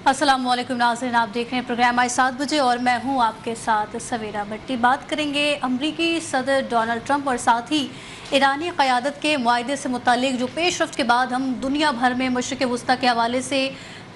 अस्सलामुअलैकुम नाज़रीन, आप देख रहे हैं प्रोग्राम आज 7 बजे और मैं हूं आपके साथ सवेरा भट्टी। बात करेंगे अमरीकी सदर डोनाल्ड ट्रंप और साथ ही ईरानी क़यादत के मुआहदे से मुतालिक जो पेशरफ्त के बाद हम दुनिया भर में मशरिक़ वस्ता के हवाले से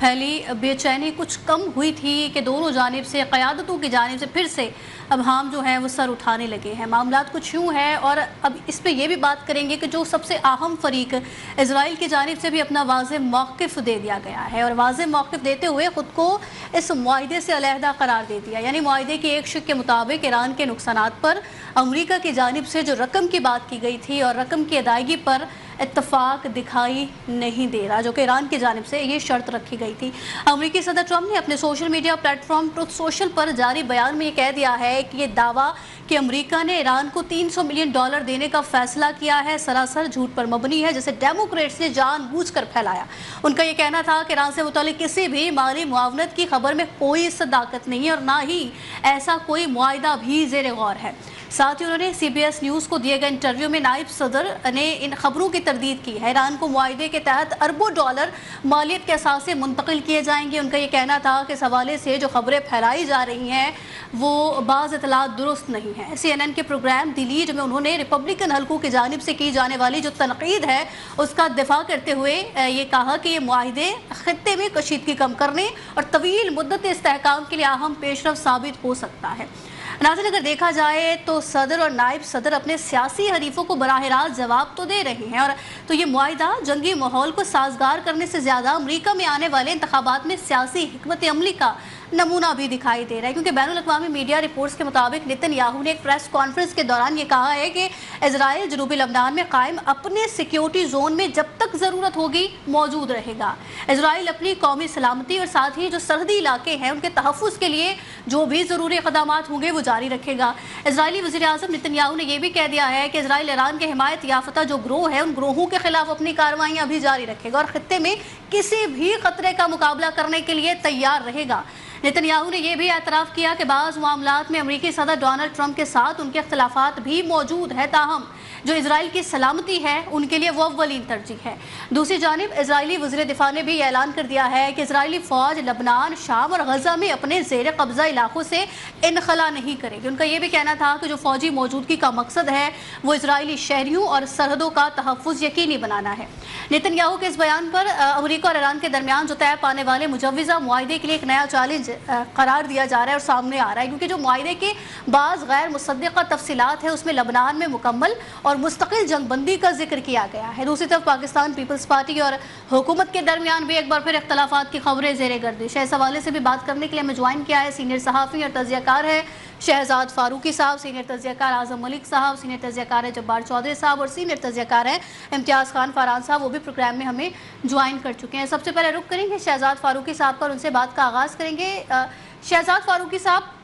फैली बेचैनी कुछ कम हुई थी कि दोनों जानिब से क़यादतों की जानिब से फिर से अब हम जो हैं वो सर उठाने लगे हैं। मामलात कुछ यूँ है और अब इस पर यह भी बात करेंगे कि जो सबसे अहम फरीक इजराइल की जानिब से भी अपना वाज़ेह मौक़िफ़ दे दिया गया है और वाज़ेह मौक़िफ़ देते हुए ख़ुद को इस मुआहदे से अलहदा करार दे दिया। यानी मुआहदे की एक शिक के मुताबिक ईरान के नुकसानात पर अमरीका की जानिब से जो रकम की बात की गई थी और रकम की अदायगी पर इत्तफाक दिखाई नहीं दे रहा, जो कि ईरान की जानिब से ये शर्त रखी गई थी। अमरीकी सदर ट्रंप ने अपने social media platform truth social पर जारी बयान में ये कह दिया है कि ये दावा कि अमरीका ने ईरान को $300 मिलियन देने का फैसला किया है सरासर झूठ पर मबनी है, जिसे डेमोक्रेट्स ने जानबूझकर फैलाया। उनका ये कहना था कि ईरान से मुतालिक किसी भी माली मुआवनत की खबर में कोई सदाकत नहीं है और ना ही ऐसा कोई मुआहिदा भी ज़ेर गौर है। साथ ही उन्होंने CBS न्यूज़ को दिए गए इंटरव्यू में नायब सदर ने इन खबरों की तरदीद की है। ईरान को मुआहदे के तहत अरबों डॉलर मालियत के असासे मुंतकिल किए जाएंगे। उनका ये कहना था कि इस हवाले से जो खबरें फैलाई जा रही हैं वो बाज़ इतलात दुरुस्त नहीं है। CNN के प्रोग्राम दी लीड में उन्होंने रिपब्लिकन हल्कों की जानिब से की जाने वाली जो तनकीद है उसका दिफा करते हुए ये कहा कि ये मुआहदे खित्ते में कशीदगी कम करने और तवील मुद्दत इस्तेहकाम के लिए अहम पेशरफ साबित हो सकता है। नाज़रीन, अगर देखा जाए तो सदर और नायब सदर अपने सियासी हरीफों को बराह रास्त जवाब तो दे रहे हैं और तो ये मुआहिदा जंगी माहौल को साजगार करने से ज़्यादा अमरीका में आने वाले इंतखाबात में सियासी हिकमत अमली का नमूना भी दिखाई दे रहा है, क्योंकि बैनुल अक़वामी मीडिया रिपोर्ट्स के मुताबिक नेतन्याहू ने एक प्रेस कॉन्फ्रेंस के दौरान ये कहा है कि इजराइल जनूबी लबनान में कायम अपने सिक्योरिटी जोन में जब तक ज़रूरत होगी मौजूद रहेगा। इजराइल अपनी कौमी सलामती और साथ ही जो सरहदी इलाके हैं उनके तहफ़्फ़ुज़ के लिए जो भी ज़रूरी इक़दामात होंगे वो जारी रखेगा। इजरायली वज़ीर आज़म नेतन्याहू ने यह भी कह दिया है कि इजराइल ईरान के हिमायत याफ्ता जो ग्रोह है उन ग्रोहों के खिलाफ अपनी कार्रवाइयाँ भी जारी रखेगा और खित्ते में किसी भी खतरे का मुकाबला करने के लिए तैयार रहेगा। नेतन्याहू ने यह भी एतराफ़ किया कि बाज़ मामलात में अमरीकी सदर डोनाल्ड ट्रंप के साथ उनके अख्तिलाफ़ात भी मौजूद है, ताहम जो इजराइल की सलामती है उनके लिए वो अव्वलीन तरजीह है। दूसरी जानिब इजरायली वज़ीर दिफा ने भी ऐलान कर दिया है कि इजरायली फ़ौज लबनान, शाम और गज़ा में अपने ज़ेर कब्ज़ा इलाकों से इनखला नहीं करेगी। उनका यह भी कहना था कि जो फ़ौजी मौजूदगी का मकसद है वो इजरायली शहरियों और सरहदों का तहफ़्फ़ुज़ यकीनी बनाना है। नेतन्याहू के इस बयान पर अमरीका और ईरान के दरमियान जो तय पाने वाले मुजव्वज़ा मुआहदे के लिए एक नया चैलेंज करार दिया जा रहा है और सामने आ रहा है, क्योंकि जो मुआहदे के बाज़ गैर मुसद्दिक़ा तफसीलात है उसमें लबनान में मुकम्मल और मुस्तकिल जंगबंदी का जिक्र किया गया है। दूसरी तरफ पाकिस्तान पीपल्स पार्टी और हुकूमत के दरमियान भी एक बार फिर इख्तलाफात की खबरें ज़ेरे गर्दिश है। इस हवाले से भी बात करने के लिए हमें ज्वाइन किया है सीनियर सहाफ़ी और तज़ियाकार है शहजाद फारूकी साहब, सीनियर तज़ियाकार आज़म मलिक साहब, सीनियर तज़ियाकार है जब्बार चौधरी साहब और सीनियर तज़ियाकार है इम्तियाज़ खान फरहान साहब, वो भी प्रोग्राम में हमें ज्वाइन कर चुके हैं। सबसे पहले रुख करेंगे शहजाद फारूकी साहब पर, उनसे बात का आगाज़ करेंगे। शहजाद फारूकी साहब,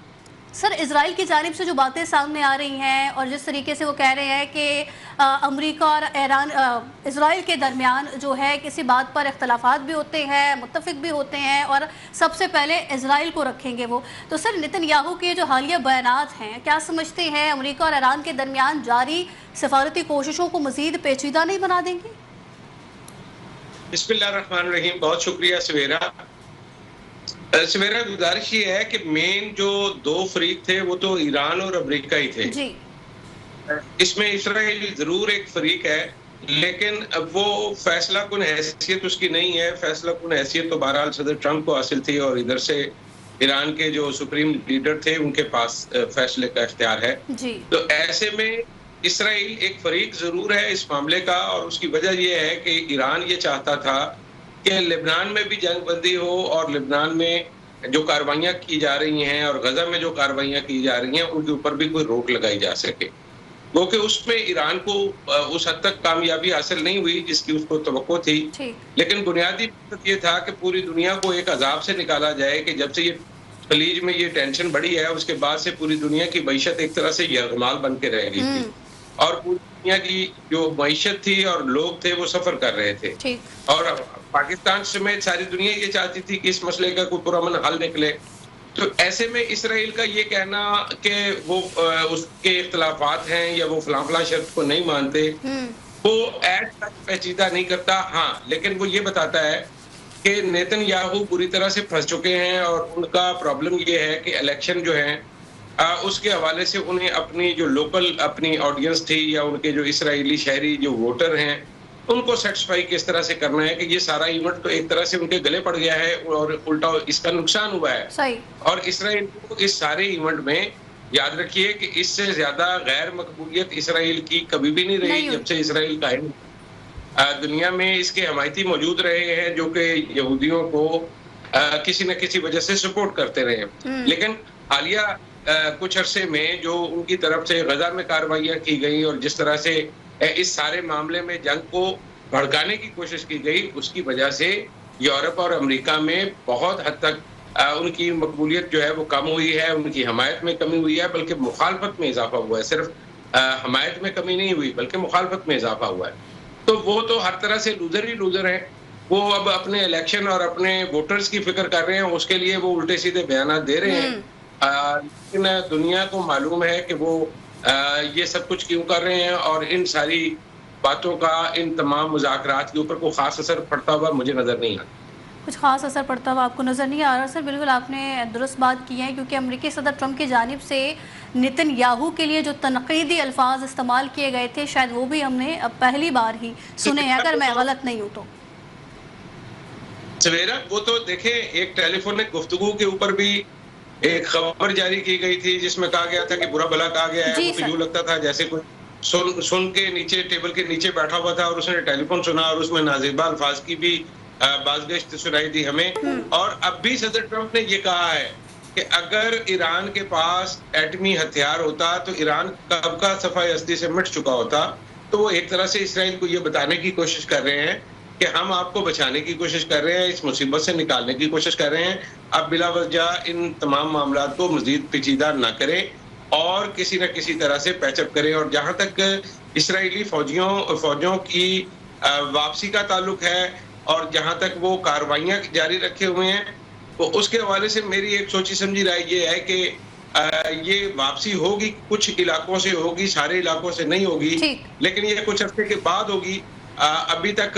सर इजराइल की जानिब से जो बातें सामने आ रही हैं और जिस तरीके से वो कह रहे हैं कि अमरीका और ईरान इजराइल के दरमियान जो है किसी बात पर इख्तलाफात भी होते हैं, मुत्तफ़िक भी होते हैं और सबसे पहले इजराइल को रखेंगे वो, तो सर नेतन्याहू के जो हालिया बयानात हैं क्या समझते हैं अमरीका और ईरान के दरमियान जारी सफारती कोशिशों को मज़ीद पेचीदा नहीं बना देंगे? बिस्मिल्लाहिर्रहमानिर्रहीम, बहुत शुक्रिया सवेरा। सवेरा, गुजारिश ये है कि मेन जो दो फरीक थे वो तो ईरान और अमेरिका ही थे जी। इसमें इसराइल जरूर एक फरीक है, लेकिन अब वो फैसला कुन हैसियत उसकी नहीं है। फैसला कुन हैसियत तो बहरहाल सदर ट्रंप को हासिल थी और इधर से ईरान के जो सुप्रीम लीडर थे उनके पास फैसले का इख्तियार है जी। तो ऐसे में इसराइल एक फरीक जरूर है इस मामले का, और उसकी वजह यह है कि ईरान ये चाहता था कि लेबनान में भी जंगबंदी हो और लेबनान में जो कार्रवाइयाँ की जा रही हैं और गजा में जो कार्रवाइयाँ की जा रही हैं उनके ऊपर भी कोई रोक लगाई जा सके, क्योंकि उसमें ईरान को उस हद तक कामयाबी हासिल नहीं हुई जिसकी उसको तवक्को थी। लेकिन बुनियादी मकसद ये था कि पूरी दुनिया को एक अजाब से निकाला जाए कि जब से ये खलीज में ये टेंशन बढ़ी है उसके बाद से पूरी दुनिया की मईशत एक तरह से यरगमाल बन के रह गई थी और पूरी दुनिया की जो मईशत थी और लोग थे वो सफर कर रहे थे और पाकिस्तान समेत सारी दुनिया ये चाहती थी कि इस मसले का कोई पुरअमन हल निकले। तो ऐसे में इसराइल का ये कहना कि वो उसके इख्तलाफात हैं या वो फलां शर्त को नहीं मानते वो ऐड तक पेचीदा नहीं करता। हाँ, लेकिन वो ये बताता है कि नेतन्याहू बुरी तरह से फंस चुके हैं और उनका प्रॉब्लम ये है कि इलेक्शन जो है उसके हवाले से उन्हें अपनी जो लोकल अपनी ऑडियंस थी या उनके जो इसराइली शहरी जो वोटर हैं उनको सेटिस्फाई किस तरह से करना है कि ये सारा इवेंट तो एक तरह से उनके गले पड़ गया है और उल्टा इसका नुकसान हुआ है। सही। और इसराइल को इस सारे इवेंट में याद रखिए कि इससे ज्यादा गैर मकबूलियत इसराइल की कभी भी नहीं रही जब से इसराइल कायम। दुनिया में इसके हमायती मौजूद रहे हैं जो कि यहूदियों को किसी न किसी वजह से सपोर्ट करते रहे हैं। लेकिन हालिया कुछ अरसे में जो उनकी तरफ से गजा में कार्रवाइयां की गई और जिस तरह से इस सारे मामले में जंग को भड़काने की कोशिश की गई उसकी वजह से यूरोप और अमेरिका में बहुत हद तक उनकी मकबूलियत जो है वो कम हुई है, उनकी हमायत में कमी हुई है, बल्कि मुखालफत में इजाफा हुआ है। सिर्फ हमायत में कमी नहीं हुई बल्कि मुखालफत में इजाफा हुआ है। तो वो तो हर तरह से लूजर ही लूजर हैं। वो अब अपने इलेक्शन और अपने वोटर्स की फिक्र कर रहे हैं, उसके लिए वो उल्टे सीधे बयान दे रहे हैं। लेकिन दुनिया को मालूम है कि वो ये सब कुछ क्यों कर रहे हैं और इन सारी बातों का इन तमाम मुज़ाकरात के ऊपर कोई खास असर पड़ता हुआ मुझे नजर नहीं आता। कुछ खास असर पड़ता हुआ आपको नज़र नहीं आ रहा सर। बिल्कुल आपने दुरुस्त बात की है, क्योंकि अमेरिकी सदर ट्रंप की जानिब से नेतन्याहू के लिए जो तनकीदी अल्फाज इस्तेमाल किए गए थे शायद वो भी हमने अब पहली बार ही सुने हैं, अगर मैं गलत नहीं हूँ तो। सवेरा वो तो देखें, एक टेलीफोनिक गुफ्तगू के ऊपर भी एक खबर जारी की गई थी जिसमें कहा गया था कि बुरा भला कहा गया है। वो तो यूं लगता था जैसे कोई सुन के नीचे टेबल के नीचे बैठा हुआ था और उसने टेलीफोन सुना और उसमें नाज़िबा अल्फाज की भी बाज़गश्त सुनाई दी हमें। और अब भी सदर ट्रंप ने ये कहा है कि अगर ईरान के पास एटमी हथियार होता तो ईरान कब का सफाई अस्ती से मिट चुका होता। तो वो एक तरह से इसराइल को ये बताने की कोशिश कर रहे हैं कि हम आपको बचाने की कोशिश कर रहे हैं, इस मुसीबत से निकालने की कोशिश कर रहे हैं। अब बिला वजह इन तमाम मामलात को मजीद पेचीदा न करें और किसी न किसी तरह से पैचअप करें। और जहां तक इसराइली फौजियों की वापसी का ताल्लुक है और जहां तक वो कार्रवाइयां जारी रखे हुए हैं, तो उसके हवाले से मेरी एक सोची समझी राय ये है कि ये वापसी होगी, कुछ इलाकों से होगी, सारे इलाकों से नहीं होगी, लेकिन ये कुछ हफ्ते के बाद होगी। अभी तक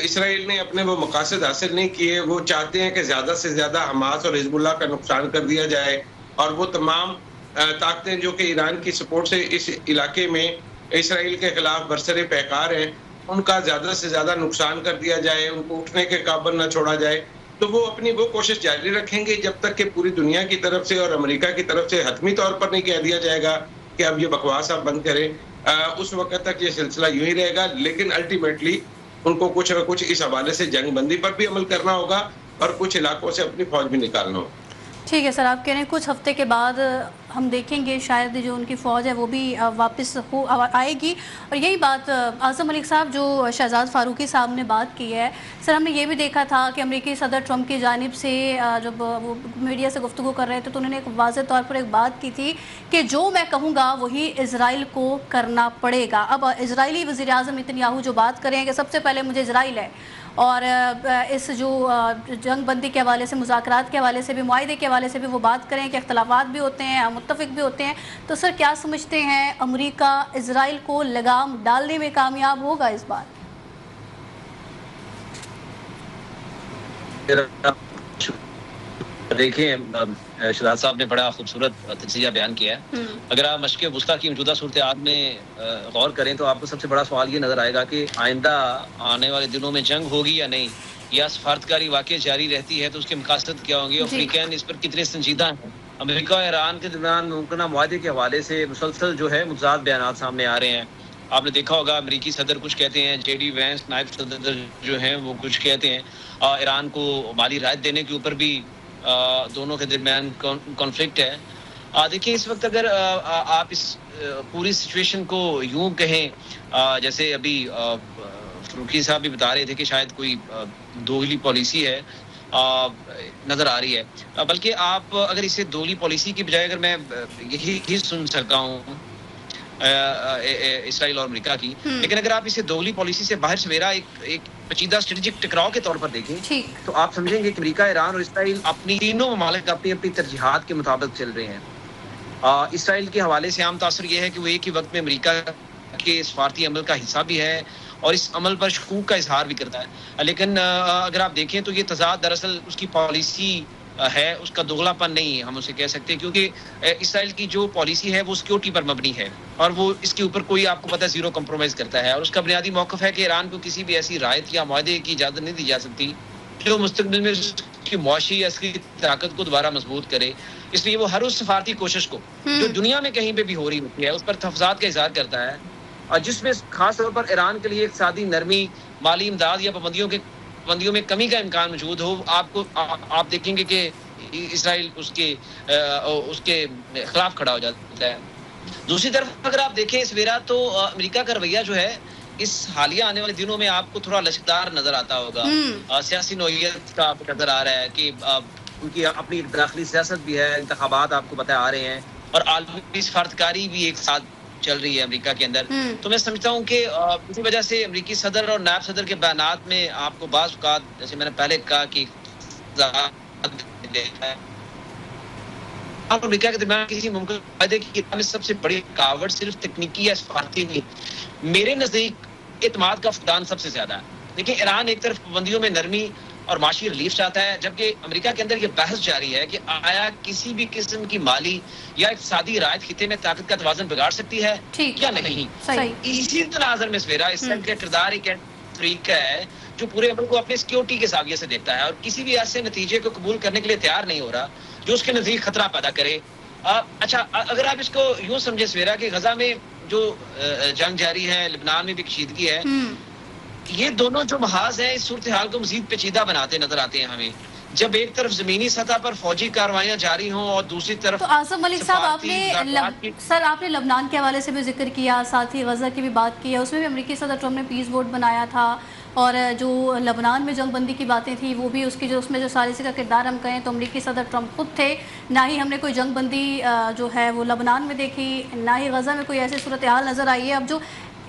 इसराइल ने अपने वो मकासद हासिल नहीं किए। वो चाहते हैं कि ज्यादा से ज्यादा हमास और हिजबुल्लाह का नुकसान कर दिया जाए और वो तमाम ताकतें जो कि ईरान की सपोर्ट से इस इलाके में इसराइल के खिलाफ बरसरे पैकार हैं, उनका ज्यादा से ज्यादा नुकसान कर दिया जाए, उनको उठने के काबिल न छोड़ा जाए। तो वो अपनी वो कोशिश जारी रखेंगे जब तक कि पूरी दुनिया की तरफ से और अमेरिका की तरफ से हतमी तौर पर नहीं कह दिया जाएगा कि अब ये बकवास आप बंद करें। उस वक्त तक ये सिलसिला यूं ही रहेगा। लेकिन अल्टीमेटली उनको कुछ न कुछ इस हवाले से जंग बंदी पर भी अमल करना होगा और कुछ इलाकों से अपनी फौज भी निकालना होगा। ठीक है सर, आप कह रहे हैं कुछ हफ्ते के बाद हम देखेंगे शायद जो उनकी फ़ौज है वो भी वापस आएगी। और यही बात आज़म मलिक साहब जो शहजाद फ़ारूकी साहब ने बात की है, सर हमने ये भी देखा था कि अमेरिकी सदर ट्रंप की जानिब से जब वो मीडिया से गुफ्तगू कर रहे थे तो उन्होंने एक वाज़ेह तौर पर एक बात की थी कि जो मैं कहूँगा वही इज़राइल को करना पड़ेगा। अब इज़राइली वज़ीर आज़म नेतन्याहू जो बात करें कि सबसे पहले मुझे इज़राइल है और इस जो जंग बंदी के हवाले से, मुज़ाकरात के हवाले से भी, मुआहदे के हवाले से भी वो बात करें कि इख्तलाफात भी होते हैं, मुत्तफ़िक भी होते हैं। तो सर क्या समझते हैं अमेरिका इज़राइल को लगाम डालने में कामयाब होगा इस बार? देखिए शहजाद साहब ने बड़ा खूबसूरत तजज़िया बयान किया है। अगर आप मशक़ वुस्ता की मौजूदा सूरत-ए-हाल में गौर करें तो आपको सबसे बड़ा सवाल ये नज़र आएगा कि आइंदा आने वाले दिनों में जंग होगी या नहीं, या सफारतकारी वाक़ई जारी रहती है तो उसके मकासद क्या होंगे, अफ्रीकन इस पर कितने संजीदा हैं। अमेरिका और ईरान के दरमियान मुमकिन मुआहदे के हवाले से मुसलसल जो है मुतज़ाद बयान सामने आ रहे हैं। आपने देखा होगा अमेरिकी सदर कुछ कहते हैं, JD वैंस नायब सदर जो हैं वो कुछ कहते हैं, ईरान को माली राहत देने के ऊपर भी दोनों के दरमियान कॉन्फ्लिक्ट है। देखिए इस वक्त अगर आप इस पूरी सिचुएशन को यूं कहें, जैसे अभी फरूकी साहब भी बता रहे थे कि शायद कोई दोहली पॉलिसी है नज़र आ रही है, बल्कि आप अगर इसे दोहली पॉलिसी की बजाय अगर मैं यही सुन सका हूँ इसराइल और अमेरिका की, लेकिन अगर आप इसे दोहली पॉलिसी से बाहर सवेरा एक पेचीदा स्ट्रेटेजिक टकराव के तौर पर देखें तो आप समझेंगे कि अमेरिका, ईरान और इसराइल अपनी तीनों ममालिक अपनी अपनी तरजीहात के मुताबिक चल रहे हैं। इसराइल के हवाले से आम तासर यह है कि वो एक ही वक्त में अमेरिका के सफारती अमल का हिस्सा भी है और इस अमल पर शकूक का इजहार भी करता है। लेकिन अगर आप देखें तो ये तजाद दरअसल उसकी पॉलिसी है, उसका दोगलापन नहीं है हम उसे कह सकते हैं, क्योंकि इसराइल की जो पॉलिसी है वो सिक्योरिटी पर मबनी है और वो इसके ऊपर कोई आपको पता है जीरो कंप्रोमाइज करता है। और उसका बुनियादी मौक़िफ़ है कि ईरान को किसी भी ऐसी रायत या मुआहदे की इजाज़त नहीं दी जा सकती जो मुस्तक़बिल में उसकी मुआशी अस्करी ताकत को दोबारा मजबूत करे। इसलिए वो हर उस सफारती कोशिश को जो दुनिया में कहीं पे भी हो रही होती है उस पर तहफ़्फ़ुज़ात का इज़हार करता है, और जिसमें खास तौर पर ईरान के लिए इक़्तिसादी नरमी, माली इमदाद या पाबंदियों में कमी का इम्कान मौजूद हो। आप देखेंगे कि इसराइल उसके खिलाफ खड़ा हो जाता है। दूसरी तरफ अगर आप देखें सवेरा तो अमेरिका का रवैया जो है इस हालिया आने वाले दिनों में आपको थोड़ा लचकदार नजर आता होगा। सियासी नौइयत का आपको नजर आ रहा है कि उनकी अपनी दाखिली सियासत भी है, इंतखाबात आपको पता आ रहे हैं और आलमी सफारतकारी भी एक साथ चल रही है अमेरिका के अंदर। तो मैं समझता हूँ कि इसी वजह से अमेरिकी सदर और नायब सदर के बयानात में आपको बाज़ औक़ात, जैसे मैंने पहले कहा कि अमेरिका के दरमियान किसी मुमकिन फायदे की में सबसे बड़ी रुकावट सिर्फ तकनीकी या सफारती नहीं, मेरे नजदीक एतमाद का फुकदान सबसे ज्यादा है। देखिए, ईरान एक तरफ पाबंदियों में नरमी और माशी रिलीफ चाहता है, जबकि अमेरिका के अंदर ये बहस जारी है कि आया किसी भी किस्म की माली या इक़्तिसादी रायत खिते में ताकत का तवाज़ुन बिगाड़ सकती है या नहीं। इसी तनाज़ुर में सवेरा इसराइल का किरदार एक तरीका है जो पूरे अमल को अपने सिक्योरिटी के जाविये से देखता है और किसी भी ऐसे नतीजे को कबूल करने के लिए तैयार नहीं हो रहा जो उसके नजदीक खतरा पैदा करे। अच्छा, अगर आप इसको यूं समझे सवेरा कि गजा में जो जंग जारी है, लिबनान में भी कशीदगी है, ये दोनों जो महाज हैं इस सूरत हाल को मजीद पेचीदा बनाते नजर आते हैं हमें। जब एक तरफ जमीनी सतह पर फौजी कार्रवाइयां जारी हों और दूसरी तरफ तो आज़म मलिक साहब आपने लबनान के हवाले से भी जिक्र किया, साथ ही गजा की भी बात की है, उसमें भी अमेरिकी सदर ट्रम्प ने पीस बोर्ड बनाया था और जो लबनान में जंगबंदी की बातें थी वो भी उसकी जो उसमें जो सालिसी का किरदार हम कहें तो अमेरिकी सदर ट्रम्प खुद थे। ना ही हमने कोई जंगबंदी जो है वो लबनान में देखी, ना ही गजा में कोई ऐसी सूरत हाल नज़र आई है। अब जो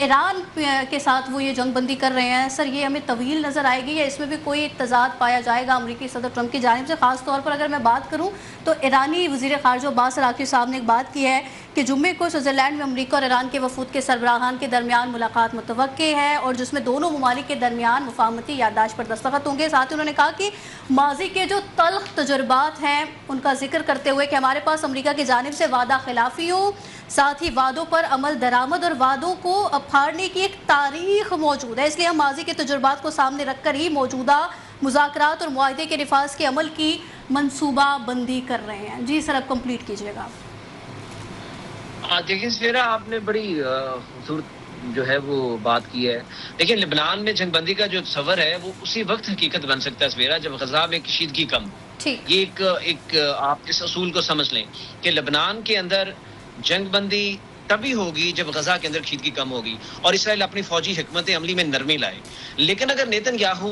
ईरान के साथ वो ये जंगबंदी कर रहे हैं, सर ये हमें तवील नज़र आएगी या इसमें भी कोई तजाद पाया जाएगा अमेरिकी सदर ट्रम्प की जानिब से? ख़ास तौर पर अगर मैं बात करूँ तो ईरानी वज़ीर ख़ारजा अब्बास अराक़ची साहब ने एक बात की है कि जुम्मे को स्विट्ज़रलैंड में अमेरिका और ईरान के वफूद के सरबराहान के दरमियान मुलाकात मुतवक्के है और जिसमें दोनों ममालिक के दरमियान मुफाहमती याददाश्त पर दस्तखत होंगे। साथ ही उन्होंने कहा कि माजी के जो तल्ख तजुर्बात हैं उनका जिक्र करते हुए कि हमारे पास अमेरिका की जानिब से वादा खिलाफी हो, साथ ही वादों पर अमल दरामद और वादों को फाड़ने की एक तारीख मौजूद है, इसलिए हम माजी के तजुर्बात को सामने रखकर ही मौजूदा मुज़ाकरात और मुआहदे के निफाज के अमल की मनसूबा बंदी कर रहे हैं। जी सर, अब कंप्लीट कीजिएगा। देखिए सवेरा, आपने बड़ी खूबसूरत जो है वो बात की है। देखिए, लिबनान में जंगबंदी का जो तस्वर है वो उसी वक्त हकीकत बन सकता है सवेरा जब गजा में कशीदगी कम। ये एक आप इस असूल को समझ लें कि लिबनान के अंदर जंगबंदी तभी होगी जब गजा के अंदर कशीदगी कम होगी और इसराइल अपनी फौजी हिकमत अमली में नरमी लाए। लेकिन अगर नेतन्याहू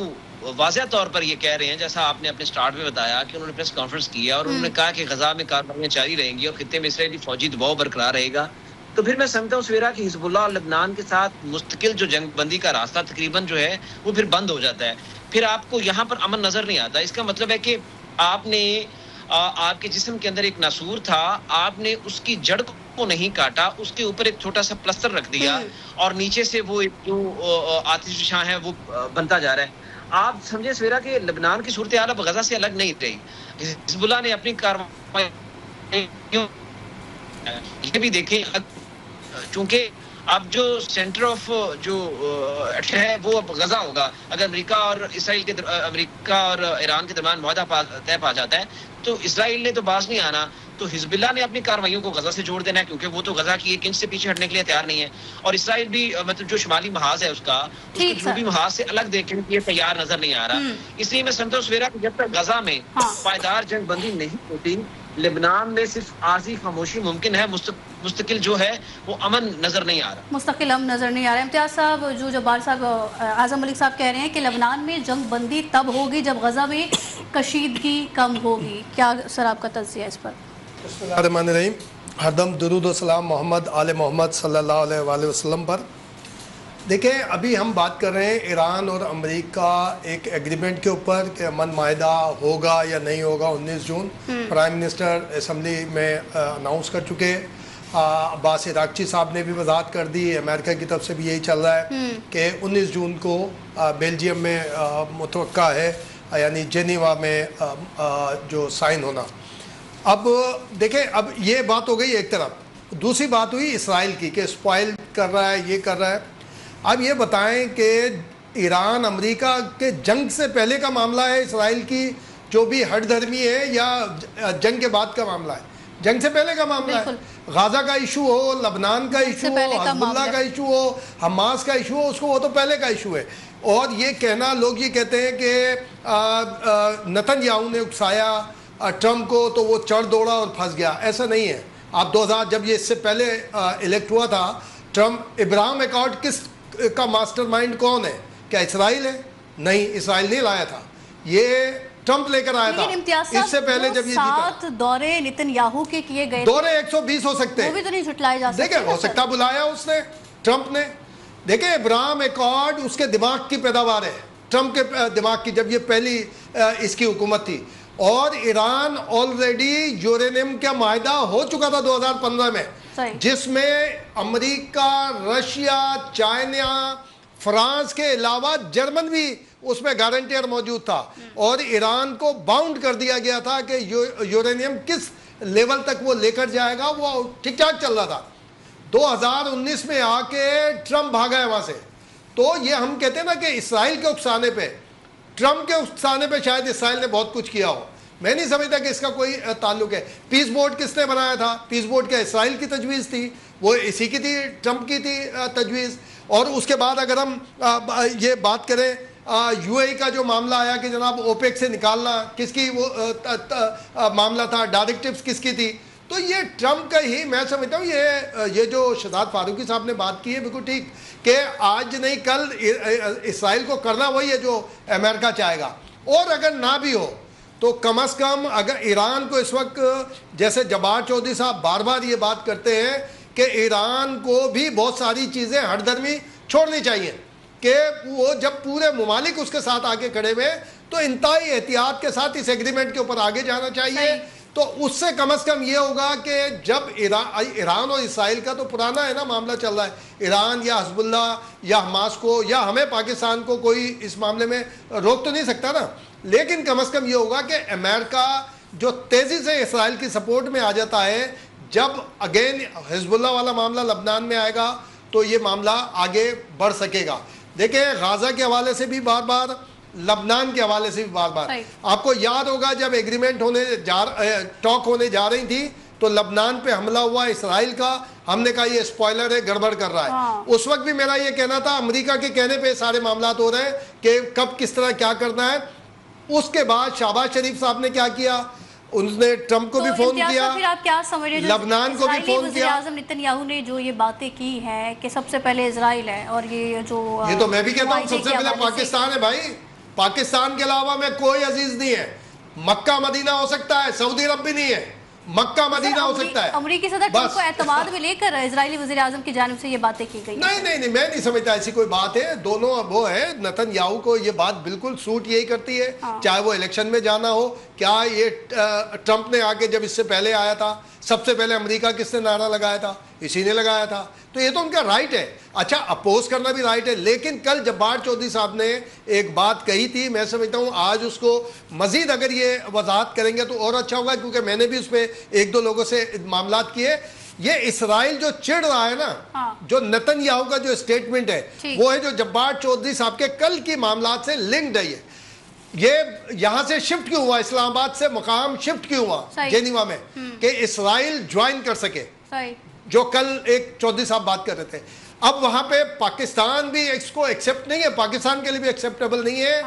वाज़ह तौर पर ये कह रहे हैं, जैसा आपने अपने स्टार्ट में बताया कि उन्होंने प्रेस कॉन्फ्रेंस किया और उन्होंने कहा कि गजा में कार्रवाइयां जारी रहेंगी और खित्ते में इसराइली फौजी दबाव बरकरार रहेगा, तो फिर मैं समझता हूँ सवेरा कि हिजबुल्लाह और लबनान के साथ मुस्तकिल जो जंगबंदी का रास्ता तकरीबन जो है वो फिर बंद हो जाता है। फिर आपको यहाँ पर अमन नजर नहीं आता। इसका मतलब है कि आपने आपके जिस्म के अंदर एक नासूर था, आपने उसकी जड़ को नहीं काटा, उसके ऊपर एक छोटा सा प्लस्तर रख दिया और नीचे से वो एक जो आतिशशां है वो बनता जा रहा है। आप समझे सवेरा कि लबनान की सूरत हाल अब गजा से अलग नहीं रही। हिजबुल्लाह ने अपनी कार्रवाई ये भी देखें, चूंकि अब जो सेंटर ऑफ जो है वो अब गजा होगा। अगर अमेरिका और ईरान के दरमियान मुआहदा तय पा जाता है तो इसराइल ने तो बाज नहीं आना, तो हिजबुल्लाह ने अपनी कार्रवाइयों को गजा से जोड़ देना है, क्योंकि वो तो गजा की एक इंच से पीछे हटने के लिए तैयार नहीं है। और इसराइल भी मतलब जो शुमाली महाज है उसको जनूबी महाज से अलग देखने के लिए तैयार नजर नहीं आ रहा। इसलिए मैं समझता हूँ सवेरा कि जब तक गजा में पायदार जंगबंदी नहीं होती, लिबनान में सिर्फ आर्जी खामोशी मुमकिन है, मुस्तकिल जो है वो अमन नजर नहीं आ रहा, मुस्तकिल अमन नजर नहीं आ रहा। इम्तियाज साहब, जो जब्बार साहब, आज़म मलिक साहब कह रहे हैं कि लिबनान में जंगबंदी तब होगी जब गजा में कशीदगी कम होगी, क्या सर आपका तज्जिया इस पर? बिस्मिल्लाहिर्रहमानिर्रहीम। हरदम दुरूद व सलाम मोहम्मद आले मोहम्मद सल्लल्लाहु अलैहि वसल्लम पर। देखिए, अभी हम बात कर रहे हैं ईरान और अमेरिका एक एग्रीमेंट के ऊपर कि अमन माहिदा होगा या नहीं होगा। 19 जून प्राइम मिनिस्टर असम्बली में अनाउंस कर चुके हैं। अब्बास इराक़ची साहब ने भी वजाहत कर दी, अमेरिका की तरफ से भी यही चल रहा है कि 19 जून को बेल्जियम में मुतवक्का है, यानी जेनीवा में जो साइन होना। अब देखें, अब ये बात हो गई एक तरफ, दूसरी बात हुई इसराइल की कि स्पॉइल कर रहा है, ये कर रहा है। अब ये बताएं कि ईरान अमेरिका के जंग से पहले का मामला है इसराइल की जो भी हठधर्मी है, या जंग के बाद का मामला है? जंग से पहले का मामला है। गाजा का इशू हो, लबनान का इशू हो, हिजबुल्लाह का इशू हो, हमास का इशू हो, उसको वो तो पहले का इशू है। और ये कहना, लोग ये कहते हैं कि नेतन्याहू ने उकसाया ट्रम्प को तो वो चढ़ दौड़ा और फंस गया, ऐसा नहीं है। आप 2000 जब ये इससे पहले इलेक्ट हुआ था ट्रम्प, इब्राहिम अकॉर्ड किस का मास्टरमाइंड कौन है? क्या इसराइल है? नहीं, इसराइल नहीं लाया था, ये ट्रम्प लेकर आया था। इससे पहले जब ये 7 दौरे नेतन्याहू के किए गए, दौरे 120 हो सकते हैं, वो भी तो नहीं झुटलाए जा सकते। देखिए, हो सकता बुलाया उसने, ट्रम्प ने। देखिए, इब्राहिम अकॉर्ड उसके दिमाग की पैदावार है, ट्रम्प के दिमाग की, जब ये पहली इसकी हुकूमत थी। और ईरान ऑलरेडी यूरेनियम का माहिदा हो चुका था 2015 में, जिसमें अमेरिका, रशिया, चाइना, फ्रांस के अलावा जर्मन भी उसमें गारंटियर मौजूद था। और ईरान को बाउंड कर दिया गया था कि यूरेनियम किस लेवल तक वो लेकर जाएगा, वो ठीक ठाक चल रहा था। 2019 में आके ट्रम्प भागा है वहां से। तो ये हम कहते हैं ना कि इसराइल के उकसाने पे, ट्रम्प के उकसाने पे शायद इसराइल ने बहुत कुछ किया हो। मैं नहीं समझता कि इसका कोई ताल्लुक है। पीस बोर्ड किसने बनाया था? पीस बोर्ड क्या इसराइल की तजवीज़ थी? वो इसी की थी, ट्रम्प की थी तजवीज़। और उसके बाद अगर हम ये बात करें यूएई का जो मामला आया कि जनाब ओपेक से निकालना, किसकी वो मामला था, डायरेक्टिव्स किसकी थी? तो ये ट्रम्प का ही मैं समझता हूँ। ये जो शहजाद फारूकी साहब ने बात की है बिल्कुल ठीक, कि आज नहीं कल इसराइल को करना वही है जो अमेरिका चाहेगा। और अगर ना भी हो तो कम अज़ कम अगर ईरान को इस वक्त, जैसे जब्बार चौधरी साहब बार बार ये बात करते हैं कि ईरान को भी बहुत सारी चीज़ें हठधर्मी छोड़नी चाहिए, कि वो जब पूरे मुमालिक उसके साथ आके खड़े हुए तो इंतहाई एहतियात के साथ इस एग्रीमेंट के ऊपर आगे जाना चाहिए। तो उससे कम अज़ कम ये होगा कि जब ईरान और इसराइल का तो पुराना है ना मामला चल रहा है, ईरान या हिजबुल्लाह या हमास को या हमें पाकिस्तान को कोई इस मामले में रोक तो नहीं सकता ना। लेकिन कम अज़ कम ये होगा कि अमेरिका जो तेज़ी से इसराइल की सपोर्ट में आ जाता है, जब अगेन हिजबुल्लाह वाला मामला लबनान में आएगा तो ये मामला आगे बढ़ सकेगा। देखिए, गाजा के हवाले से भी बार बार, लबनान के हवाले से भी बार बार, आपको याद होगा जब एग्रीमेंट टॉक होने जा रही थी तो लबनान पे हमला हुआ इसराइल का, हमने कहा ये स्पॉइलर है, गड़बड़ कर रहा है। उस वक्त भी मेरा ये कहना था, अमेरिका के कहने पे सारे मामला हो रहे हैं कि कब किस तरह क्या करना है। उसके बाद शहबाज शरीफ साहब ने क्या किया, उन्होंने ट्रम्प को भी फोन किया, फिर आप क्या समझ रहे हैं लबनान को भी फोन किया। आज़म नेतन्याहू ने जो ये बातें की हैं कि सबसे पहले इजराइल है, और ये तो मैं भी कहता हूँ सबसे पहले पाकिस्तान है भाई। पाकिस्तान के अलावा में कोई अजीज नहीं है। मक्का मदीना हो सकता है, सऊदी अरब भी नहीं है, मक्का मदीना हो सकता है। अमेरिकी सदर ट्रम्प को एतमाद में लेकर इजरायली वज़ीर आज़म की जानिब से ये बातें की गई। नहीं, मैं नहीं समझता ऐसी कोई बात है। दोनों वो है, नेतन्याहू को ये बात बिल्कुल सूट यही करती है, चाहे वो इलेक्शन में जाना हो। क्या ये ट्रम्प ने आके जब इससे पहले आया था, सबसे पहले अमेरिका किसने नारा लगाया था? इसी ने लगाया था। तो ये तो उनका राइट है। अच्छा, अपोज करना भी राइट है। लेकिन कल जब्बार चौधरी साहब ने एक बात कही थी, मैं समझता हूँ आज उसको मजीद अगर ये वजाहत करेंगे तो और अच्छा होगा, क्योंकि मैंने भी उस पर एक दो लोगों से मामलात किए। ये इसराइल जो चिढ़ रहा है ना, जो नेतन्याहू का जो स्टेटमेंट है वो है जो जब्बार चौधरी साहब के कल की मामलात से लिंक्ड है। ये यहाँ से शिफ्ट क्यों हुआ, इस्लामाबाद से मुकाम शिफ्ट क्यों हुआ जेनीवा में, कि इसराइल ज्वाइन कर सके, जो कल एक चौधरी साहब बात कर रहे थे। अब वहां पे पाकिस्तान भी इसको एक्सेप्ट नहीं है, पाकिस्तान के लिए भी एक्सेप्टेबल नहीं है,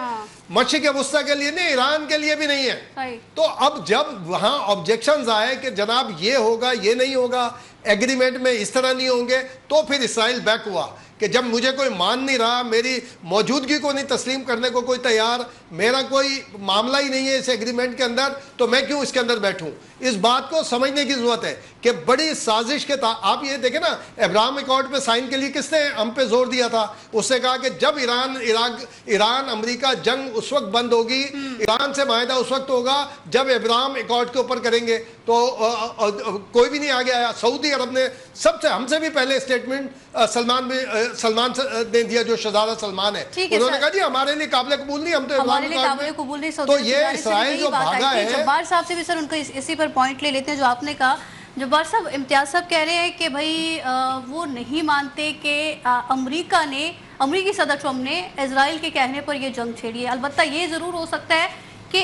मशरिक़ वस्ता के लिए नहीं, ईरान के लिए भी नहीं है। तो अब जब वहां ऑब्जेक्शंस आए कि जनाब ये होगा, ये नहीं होगा, एग्रीमेंट में इस तरह नहीं होंगे, तो फिर इसराइल बैक हुआ कि जब मुझे कोई मान नहीं रहा, मेरी मौजूदगी को नहीं तस्लीम करने को कोई तैयार मेरा कोई मामला ही नहीं है इस एग्रीमेंट के अंदर, तो मैं क्यों इसके अंदर बैठूं? इस बात को समझने की जरूरत है कि बड़ी साजिश के आप ये देखें ना, अब्राहम अकॉर्ड पे साइन के लिए किसने हम पे जोर दिया था? उसने कहा कि जब ईरान अमेरिका जंग उस वक्त बंद होगी, ईरान से माहिदा उस वक्त होगा जब अब्राहम अकॉर्ड के ऊपर करेंगे। तो कोई भी नहीं आगे आया। सऊदी अरब ने सबसे हमसे भी पहले स्टेटमेंट सलमान ने दिया, जो शहजादा सलमान है, उन्होंने कहा जी हमारे लिए काबिल कबूल नहीं, हम तो हमारे लिए काबिल कबूल नहीं। तो ये इसराइल जो भागा है। जब्बार साहब से भी सर उनको इसी पर पॉइंट ले लेते हैं जो आपने कहा। जब्बार साहब, इम्तियाज साहब कह रहे हैं कि भाई वो नहीं मानते कि अमरीकी सदर ट्रम्प ने इजराइल के कहने पर यह जंग छेड़ी है। अलबत्ता ये ज़रूर हो सकता है कि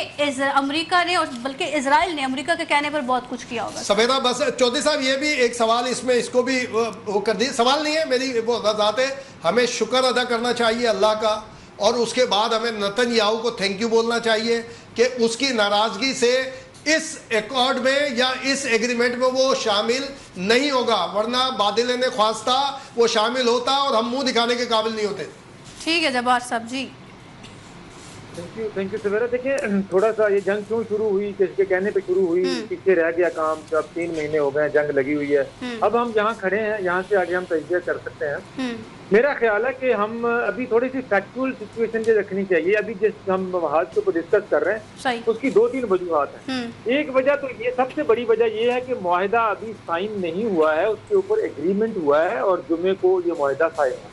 अमेरिका ने और बल्कि इजराइल ने अमेरिका के कहने पर बहुत कुछ किया होगा। सवेरा बस चौधरी साहब ये भी एक सवाल इसमें इसको भी वो कर दी, सवाल नहीं है मेरी, वो वजाहत है। हमें शुक्र अदा करना चाहिए अल्लाह का, और उसके बाद हमें नेतन्याहू को थैंक यू बोलना चाहिए कि उसकी नाराजगी से इस एकॉर्ड में या इस एग्रीमेंट में वो शामिल नहीं होगा, वरना बादल ने ख्वास्ता वो शामिल होता और हम मुंह दिखाने के काबिल नहीं होते। ठीक है जब्बार साहब जी। थैंक यू सवेरा। देखिए, थोड़ा सा ये जंग क्यों शुरू हुई, किसके कहने पे शुरू हुई, पीछे रह गया काम। जब 3 महीने हो गए जंग लगी हुई है, अब हम यहाँ खड़े हैं, यहाँ से आगे हम तजज़िया कर सकते हैं। मेरा ख्याल है कि हम अभी थोड़ी सी फैक्चुअल सिचुएशन जो रखनी चाहिए। अभी जिस हम हाल के ऊपर डिस्कस कर रहे हैं उसकी 2-3 वजूहात हैं। एक वजह तो ये, सबसे बड़ी वजह ये है कि मुआहिदा अभी साइन नहीं हुआ है, उसके ऊपर एग्रीमेंट हुआ है और जुमे को ये मुआहिदा साइन हुआ।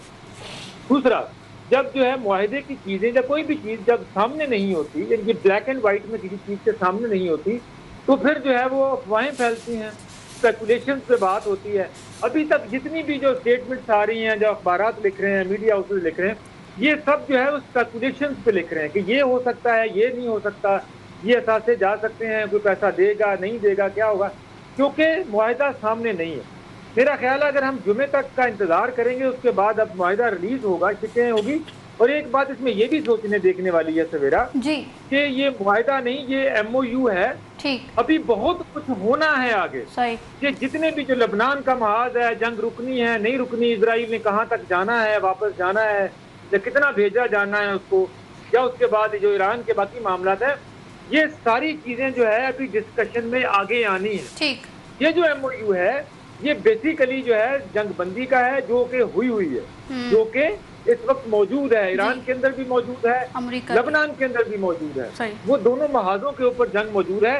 दूसरा, जब जो है मुआहिदे की चीजें, जब कोई भी चीज जब सामने नहीं होती, यानी ब्लैक एंड व्हाइट में किसी चीज के सामने नहीं होती, तो फिर जो है वो अफवाहें फैलती हैं, स्पेकुलेशन पे बात होती है। अभी तक जितनी भी जो स्टेटमेंट्स आ रही हैं, जो अखबारात लिख रहे हैं, मीडिया हाउसेज लिख रहे हैं, ये सब जो है उस स्पेकुलेशन पे लिख रहे हैं कि ये हो सकता है, ये नहीं हो सकता, ये असासे जा सकते हैं, कोई पैसा देगा नहीं देगा, क्या होगा, क्योंकि मुआहिदा सामने नहीं है। मेरा ख्याल है अगर हम जुमे तक का इंतजार करेंगे, उसके बाद अब मुआहिदा रिलीज होगा, शिकें होगी। और एक बात इसमें ये भी सोचने देखने वाली है सवेरा जी, कि ये मुआहिदा नहीं, ये MOU है। ठीक, अभी बहुत कुछ होना है आगे। सही, कि जितने भी जो लबनान का महाज है, जंग रुकनी है नहीं रुकनी, इजराइल ने कहाँ तक जाना है, वापस जाना है या कितना भेजा जाना है उसको, या उसके बाद जो ईरान के बाकी मामला है, ये सारी चीजें जो है अभी डिस्कशन में आगे आनी है। ठीक, ये जो MOU है ये बेसिकली जो है जंगबंदी का है, जो कि हुई है, जो कि इस वक्त मौजूद है, ईरान के अंदर भी मौजूद है, लबनान के अंदर भी मौजूद है। वो दोनों महाजों के ऊपर जंग मौजूद है।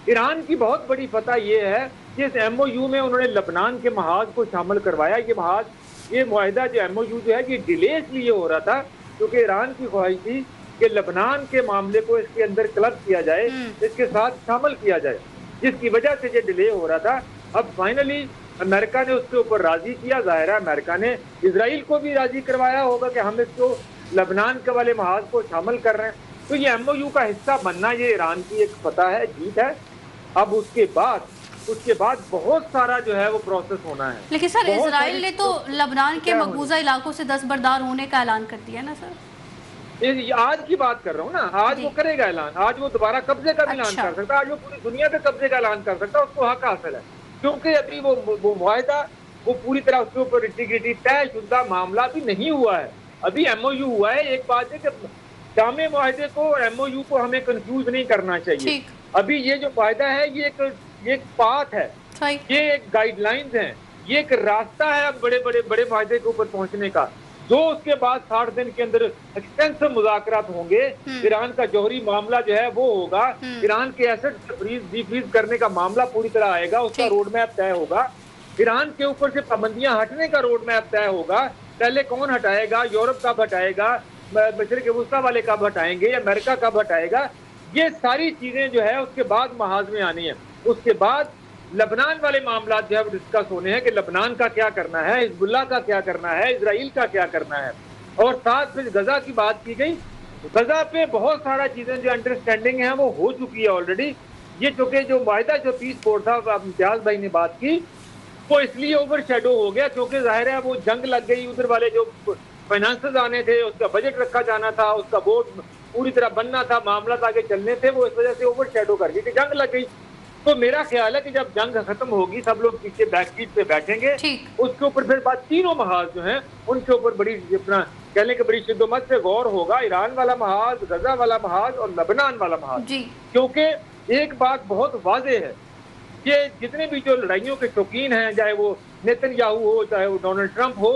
ईरान की बहुत बड़ी फतह ये है कि इस MOU में उन्होंने लबनान के महाज को शामिल करवाया। ये मुआहिदा जो MOU जो है ये डिले इसलिए हो रहा था क्योंकि ईरान की ख्वाहिश थी कि लबनान के मामले को इसके अंदर क्लब किया जाए, इसके साथ शामिल किया जाए, जिसकी वजह से ये डिले हो रहा था। अब फाइनली अमेरिका ने उसके ऊपर राजी किया। जाहिर है अमेरिका ने इजराइल को भी राजी करवाया होगा कि हम इसको लबनान के वाले महाज को शामिल कर रहे हैं। तो ये MOU का हिस्सा बनना ये ईरान की एक फतह है, जीत है। अब उसके बाद बहुत सारा जो है वो प्रोसेस होना है। लेकिन सर इजराइल ने तो लबनान के मकबूजा इलाकों से दस्तबरदार होने का ऐलान कर दिया ना सर। आज की बात कर रहा हूँ ना, आज वो करेगा ऐलान, आज वो दोबारा कब्जे का भी ऐलान कर सकता है, आज वो पूरी दुनिया पे कब्जे का ऐलान कर सकता है, उसको हक हासिल है। क्योंकि अभी वो मुआहिदा वो पूरी तरह उसके ऊपर इंटीग्रिटी तयशुदा मामला भी नहीं हुआ है, अभी MOU हुआ है। एक बात है कि जामे मुआहिदे को MOU को हमें कंफ्यूज नहीं करना चाहिए। अभी ये जो मुआहिदा है ये एक पाथ है, ये एक गाइडलाइंस है, ये एक रास्ता है बड़े मुआहिदे के ऊपर पहुंचने का, जो उसके बाद 60 दिन के अंदर एक्सटेंसिव मुज़ाकरात होंगे। ईरान का जौहरी मामला जो है वो होगा, ईरान के एसेट फ्रीज करने का मामला पूरी तरह आएगा, उसका रोड मैप तय होगा, ईरान के ऊपर से पाबंदियां हटने का रोड मैप तय होगा। पहले कौन हटाएगा, यूरोप कब हटाएगा, मशरिक़ वुस्ता वाले कब हटाएंगे, अमेरिका कब हटाएगा, ये सारी चीजें जो है उसके बाद महाज में आनी है। उसके बाद लबनान वाले मामला जो है डिस्कस होने हैं कि लबनान का क्या करना है, हिजबुल्लाह का क्या करना है, इजराइल का क्या करना है। और साथ फिर गजा की बात की गई, गजा पे बहुत सारा चीजें जो अंडरस्टैंडिंग है वो हो चुकी है ऑलरेडी। ये चूंकि जो वायदा जो पीस कोड था, इम्तियाज भाई ने बात की, वो इसलिए ओवर शेडो हो गया क्योंकि जाहिर है वो जंग लग गई, उधर वाले जो फाइनेंसेस आने थे, उसका बजट रखा जाना था, उसका बोर्ड पूरी तरह बनना था, मामला आगे चलने थे, वो इस वजह से ओवर शेडो कर गई कि जंग लग गई। तो मेरा ख्याल है कि जब जंग खत्म होगी सब लोग पीछे बैक सीट पे बैठेंगे, उसके ऊपर फिर बात तीनों महाज जो हैं उनके ऊपर बड़ी अपना कह लें कि बड़ी शिद्दत से गौर होगा, ईरान वाला महाज, गजा वाला महाज और लबनान वाला महाज। क्योंकि एक बात बहुत वाज़ेह है कि जितने भी जो लड़ाइयों के शौकीन हैं, चाहे वो नेतन्याहू हो, चाहे वो डोनाल्ड ट्रंप हो,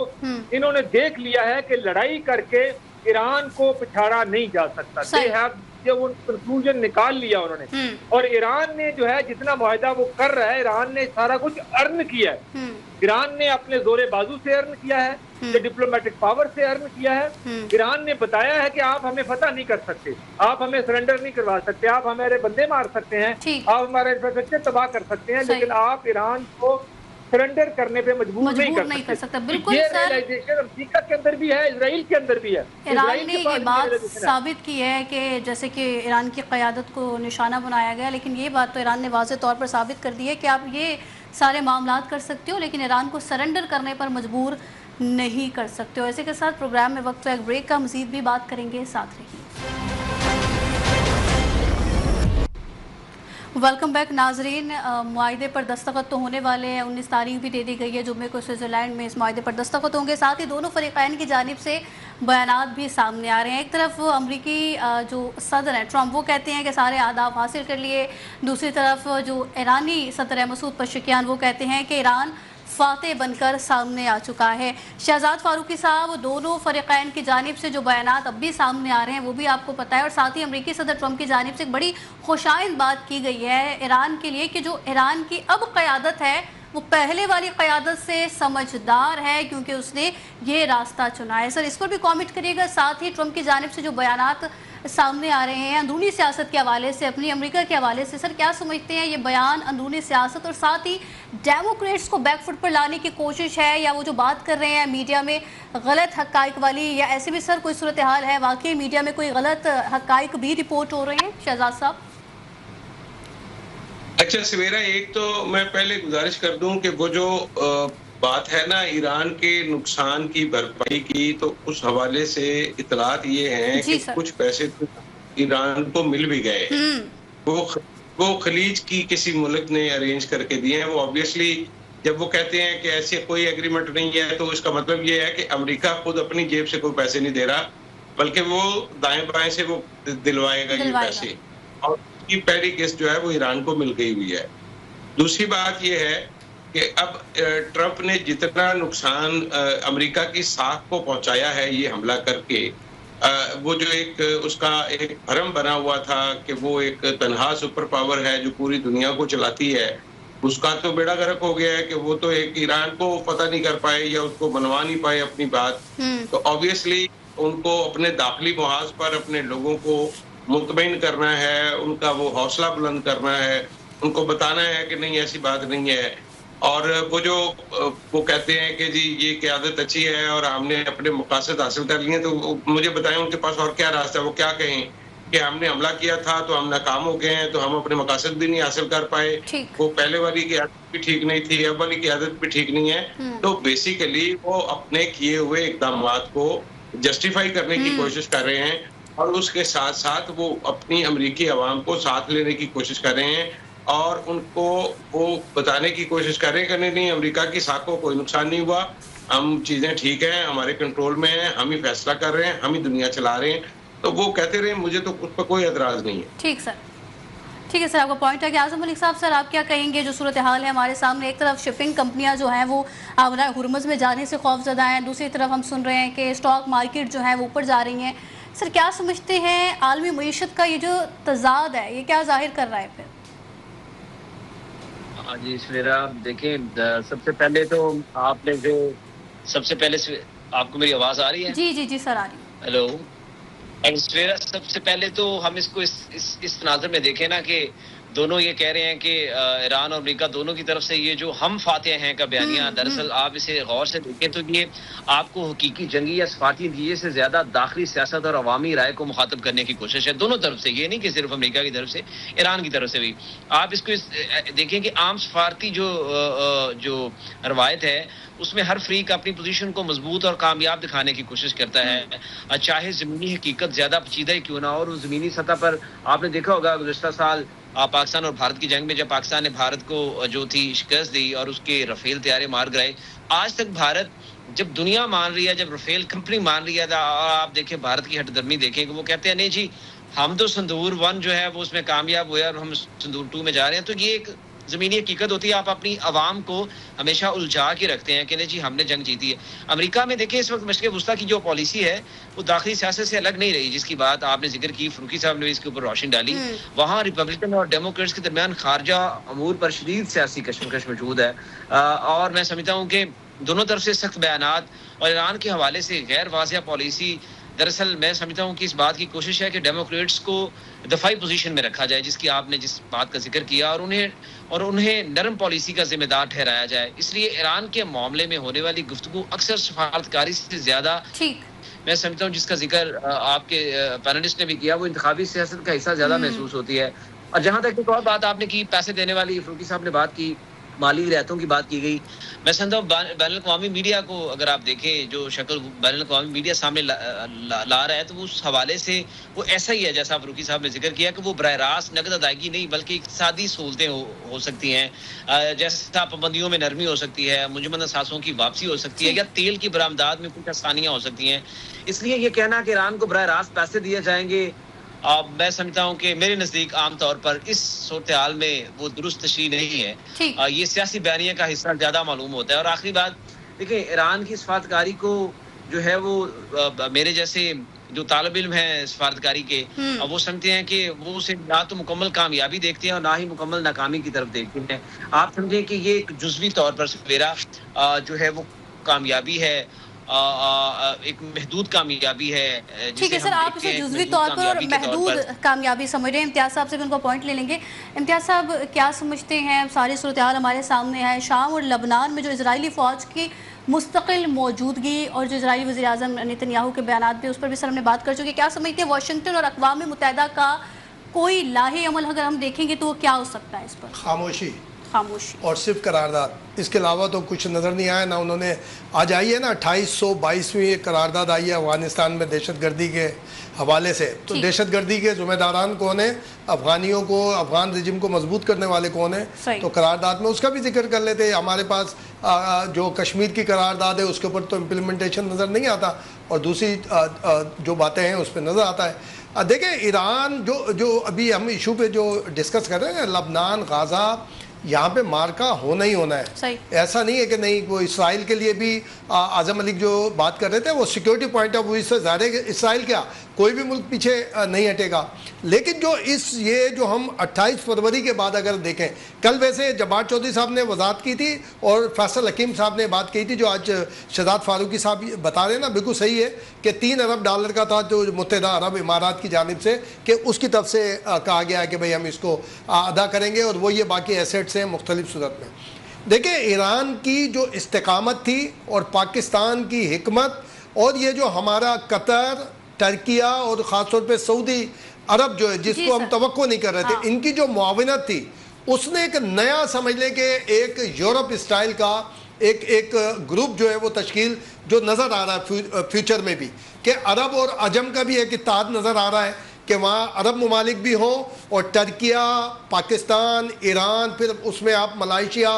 इन्होंने देख लिया है कि लड़ाई करके ईरान को पिछाड़ा नहीं जा सकता। दे हैव जो वो कंक्लूजन निकाल लिया उन्होंने। और ईरान ने जो है जितना मुआहदा वो कर रहा है, ईरान ने सारा कुछ अर्न किया है। ईरान ने अपने जोरे बाजू से अर्न किया है, डिप्लोमेटिक पावर से अर्न किया है। ईरान ने बताया है कि आप हमें फतह नहीं कर सकते, आप हमें सरेंडर नहीं करवा सकते, आप हमारे बंदे मार सकते हैं, आप हमारे इंफ्रास्ट्रक्चर तबाह कर सकते हैं, लेकिन आप ईरान को सरेंडर करने पे मजबूर नहीं कर सकते। बिल्कुल ये सर, रियलाइजेशन अमेरिका के अंदर भी है, इजराइल के अंदर भी है। ईरान ने ये बात साबित की है कि जैसे कि ईरान की क़यादत को निशाना बनाया गया, लेकिन ये बात तो ईरान ने वाज़ेह तौर पर साबित कर दी है कि आप ये सारे मामलात कर सकते हो, लेकिन ईरान को सरेंडर करने पर मजबूर नहीं कर सकते हो। ऐसे के साथ प्रोग्राम में वक्त एक ब्रेक का, मज़ीद भी बात करेंगे, साथ रहिए। वेलकम बैक नाजरीन। मुआहदे पर दस्तखत तो होने वाले हैं, 19 तारीख भी दे दी गई है, जुम्मे को स्विट्ज़रलैंड में इस मुआहदे पर दस्तखत होंगे। साथ ही दोनों फ़रीक़ैन की जानिब से बयानात भी सामने आ रहे हैं। एक तरफ अमरीकी जो सदर हैं ट्रंप, वो कहते हैं कि सारे अहदाफ हासिल कर लिए। दूसरी तरफ जो ईरानी सदर है मसूद पशेकियान, वो कहते हैं कि ईरान फातेह बनकर सामने आ चुका है। शहजाद फारूकी साहब, दोनों फ़रीक़ैन की जानिब से जो बयानात अब भी सामने आ रहे हैं वो भी आपको पता है, और साथ ही अमरीकी सदर ट्रंप की जानिब से एक बड़ी खुशाइंद बात की गई है ईरान के लिए कि जो ईरान की अब क़यादत है वो पहले वाली क़यादत से समझदार है, क्योंकि उसने ये रास्ता चुना है। सर, इस पर भी कॉमेंट करिएगा। साथ ही ट्रंप की जानिब से जो बयानात सामने आ रहे हैं अंदरूनी सियासत के हवाले से, अपनी अमेरिका के हवाले से, सर क्या समझते हैं ये बयान अंदरूनी सियासत और साथ ही डेमोक्रेट्स को बैकफुट पर लाने की कोशिश है, या वो जो बात कर रहे हैं मीडिया में गलत हक़ाइक़ वाली, या ऐसे भी सर कोई सूरत हाल है वाकई मीडिया में कोई गलत हक़ाइक़ भी रिपोर्ट हो रहे हैं? शहजाद साहब। अच्छा सवेरा, एक तो मैं पहले गुजारिश कर दूं कि वो जो बात है ना ईरान के नुकसान की भरपाई की, तो उस हवाले से इतलात ये हैं कि कुछ पैसे तो ईरान को मिल भी गए। वो खलीज की किसी मुल्क ने अरेंज करके दिए हैं। वो ऑब्वियसली जब वो कहते हैं कि ऐसे कोई एग्रीमेंट नहीं है, तो उसका मतलब ये है कि अमेरिका खुद अपनी जेब से कोई पैसे नहीं दे रहा, बल्कि वो दाएं बाएं से वो दिलवाएगा ये पैसे, और उसकी पहली किस्त जो है वो ईरान को मिल गई हुई है। दूसरी बात ये है कि अब ट्रंप ने जितना नुकसान अमेरिका की साख को पहुंचाया है ये हमला करके, वो जो एक उसका एक भरम बना हुआ था कि वो एक तन्हा सुपर पावर है जो पूरी दुनिया को चलाती है, उसका तो बेड़ा गर्क हो गया है कि वो तो एक ईरान को पता नहीं कर पाए या उसको मनवा नहीं पाए अपनी बात। तो ऑब्वियसली उनको अपने दाखिली मुहाज पर अपने लोगों को मुतमईन करना है, उनका वो हौसला बुलंद करना है, उनको बताना है कि नहीं ऐसी बात नहीं है। और वो कहते हैं कि जी ये क़यादत अच्छी है और हमने अपने मकासद हासिल कर लिए, तो मुझे बताएं उनके पास और क्या रास्ता है। वो क्या कहें कि हमने हमला किया था तो हम नाकाम हो गए हैं, तो हम अपने मकासद भी नहीं हासिल कर पाए, वो पहले वाली क़यादत भी ठीक नहीं थी, अब वाली क़यादत भी ठीक नहीं है। तो बेसिकली वो अपने किए हुए इक़दामात को जस्टिफाई करने की कोशिश कर रहे हैं, और उसके साथ साथ वो अपनी अमेरिकी अवाम को साथ लेने की कोशिश कर रहे हैं, और उनको वो बताने की कोशिश कर रहे हैं कि नहीं अमेरिका की साख को कोई नुकसान नहीं हुआ, हम चीजें ठीक हैं, हमारे कंट्रोल में हैं, हम ही फैसला कर रहे हैं, हम ही दुनिया चला रहे हैं। तो वो कहते रहे, मुझे तो उस पर कोई एतराज नहीं है। ठीक सर, ठीक है सर, आपका पॉइंट है कि आज़म मलिक साहब, सर आप क्या कहेंगे? जो सूरत हाल है हमारे सामने, एक तरफ शिपिंग कंपनियां जो हैं वो हुर्मुज़ में जाने से खौफज़दा हैं, दूसरी तरफ हम सुन रहे हैं कि स्टॉक मार्केट जो है वो ऊपर जा रही हैं। सर क्या समझते हैं आलमी मईशत का ये जो तज़ाद है ये क्या जाहिर कर रहा है फिर? हाँ जी सवेरा, देखें सबसे पहले तो आपने जो आपको मेरी आवाज़ आ रही है? जी जी जी सर आ रही है। हेलो सवेरा, सबसे पहले तो हम इसको इस तनाज़ुर में देखें ना कि दोनों ये कह रहे हैं कि ईरान और अमेरिका दोनों की तरफ से ये जो हम फातेह हैं का बयानिया, दरअसल आप इसे गौर से देखें तो ये आपको हकीकी जंगी या सफाती नतीजे से ज्यादा दाखिली सियासत और अवामी राय को मुखातब करने की कोशिश है दोनों तरफ से। ये नहीं कि सिर्फ अमेरिका की तरफ से, ईरान की तरफ से भी। आप इसको देखें कि आम सफारती जो रवायत है उसमें हर फ्रीक अपनी पोजीशन को मजबूत और कामयाब दिखाने की कोशिश करता है, चाहे ज़मीनी हकीकत ज़्यादा पेचीदा ही क्यों ना हो। और उस ज़मीनी सतह पर आपने देखा होगा गुज़श्ता साल पाकिस्तान और भारत की जंग में, जब पाकिस्तान ने भारत को जो थी शिकस्त दी और उसके रफेल तैयारे मार गिराए, आज तक भारत जब दुनिया मान रही है, जब रफेल कंपनी मान रही है, और आप देखें भारत की हटदर्मी देखें कि वो कहते हैं नहीं जी हम तो संदूर 1 जो है वो उसमें कामयाब हुए और हम संदूर 2 में जा रहे हैं। तो ये एक ज़मीनी हकीकत होती है। आप अपनी आवाम को हमेशा उलझा के रखते हैं कि नहीं जी हमने जंग जीती है। अमेरिका में देखिए इस वक्त मशक़ वुस्ता की जो पॉलिसी है वो दाखिली सियासत से अलग नहीं रही, जिसकी बात आपने जिक्र की, फ़रूकी साहब ने इसके ऊपर रोशनी डाली। वहाँ रिपब्लिकन और डेमोक्रेट्स के दरमियान खारजा अमूर पर शदीद सियासी कशमकश मौजूद है, और मैं समझता हूँ कि दोनों तरफ से सख्त बयानात और ईरान के हवाले से गैर वाज़िया पॉलिसी, दरअसल मैं समझता हूँ कि इस बात की कोशिश है कि डेमोक्रेट्स को दफाई पोजीशन में रखा जाए, जिसकी आपने जिस बात का जिक्र किया, और उन्हें नरम पॉलिसी का जिम्मेदार ठहराया जाए। इसलिए ईरान के मामले में होने वाली गुफ्तगू अक्सर सफारतकारी से ज्यादा, मैं समझता हूँ जिसका जिक्र आपके पैनलिस्ट ने भी किया, वो इंतखाबी सियासत का हिस्सा ज्यादा महसूस होती है। और जहां तक एक और बात आपने की, पैसे देने वाली, फरूकी साहब ने बात की, माली रियायतों की बात की गई। मैं समझता हूँ बैनुल-अक़वामी मीडिया को अगर आप देखें जो शक्ल बैनुल-अक़वामी मीडिया सामने ला रहा है, तो उस हवाले से वो ऐसा ही है जैसा फरूकी साहब ने जिक्र किया कि वो बराह रास्त नकद अदायगी नहीं बल्कि इक़्तिसादी सहूलतें हो सकती हैं, जैसा पाबंदियों में नरमी हो सकती है, मुंजमद असासों की वापसी हो सकती है, या तेल की बरामदात में कुछ आसानियाँ हो सकती हैं। इसलिए ये कहना कि ईरान को बराह रास्त पैसे दिए जाएंगे, मैं समझता हूँ कि मेरे नज़दीक आमतौर पर इस सूरत हाल में वो दुरुस्त तशरीह नहीं है। ये सियासी बयानिया का हिस्सा ज़्यादा मालूम होता है। और आखिरी बात देखिए, ईरान की सफारतकारी को जो है वो मेरे जैसे जो तालिब इल्म है सफारतकारी के, वो समझते हैं कि वो उसे ना तो मुकम्मल कामयाबी देखते हैं और ना ही मुकम्मल नाकामी की तरफ देखते हैं। आप समझें कि ये एक जुज़वी तौर पर सवेरा जो है वो कामयाबी है, एक महदूद कामयाबी है। ठीक है सर, आप इसे जुज़वी तौर पर और महदूद कामयाबी समझ रहे हैं। इम्तियाज़ साहब से भी उनका पॉइंट ले लेंगे। इम्तियाज़ साहब क्या समझते हैं, सारी सूरत हाल हमारे सामने है, शाम और लबनान में जो इजरायली फ़ौज की मुस्तकिल मौजूदगी और जो इजरायली वज़ीर आज़म नेतन्याहू के बयान पे उस पर भी सर हमने बात कर चुके, क्या समझते हैं वाशिंगटन और अक़वाम मुत्तहिदा का कोई लाहे अमल अगर हम देखेंगे तो वो क्या हो सकता है इस पर? खामोशी और सिर्फ करारदाद, इसके अलावा तो कुछ नज़र नहीं आया ना। उन्होंने आज आई है ना 2822वीं करारदाद आई है अफगानिस्तान में दहशतगर्दी के हवाले से, तो दहशतगर्दी के ज़िम्मेदारान कौन है, अफगानियों को, अफगान रिजिम को मजबूत करने वाले कौन है, तो करारदाद में उसका भी जिक्र कर लेते। हमारे पास जो कश्मीर की करारदाद है उसके ऊपर तो इम्प्लीमेंटेशन नज़र नहीं आता, और दूसरी जो बातें हैं उस पर नज़र आता है। देखें ईरान जो अभी हम इशू पे जो डिस्कस कर रहे हैं, लबनान, गाज़ा, यहाँ पे मार्का होना ही होना है। ऐसा नहीं है कि नहीं। वो इसराइल के लिए भी आज़म मलिक जो बात कर रहे थे वो सिक्योरिटी पॉइंट ऑफ व्यू से ज़ाहिर है कि इसराइल क्या कोई भी मुल्क पीछे नहीं हटेगा। लेकिन जो ये जो हम 28 फरवरी के बाद अगर देखें, कल वैसे जब्बार चौधरी साहब ने वजाहत की थी और फैसल हकीम साहब ने बात की थी, जो आज शहजाद फारूकी साहब बता रहे हैं ना, बिल्कुल सही है कि $3 अरब का था जो मुत्तहिदा अरब इमारात की जानिब से, कि उसकी तरफ से कहा गया है कि भाई हम इसको अदा करेंगे, और वो ये बाकी एसेट्स हैं मुख्तलिफ सूरत में। देखिए ईरान की जो इस्तेकामत थी और पाकिस्तान की हिकमत, और ये जो हमारा कतर, टर्किया और ख़ास तौर पे सऊदी अरब जो है जिसको हम तवक्को नहीं कर रहे थे, इनकी जो मुआवनत थी, उसने एक नया समझ लें कि एक यूरोप स्टाइल का एक ग्रुप जो है वो तश्कील जो नज़र आ रहा है फ्यूचर में भी, कि अरब और अजम का भी एक इत्तेहाद नज़र आ रहा है कि वहाँ अरब ममालिक भी हों, और टर्किया, पाकिस्तान, ईरान, फिर उसमें आप मलाइशिया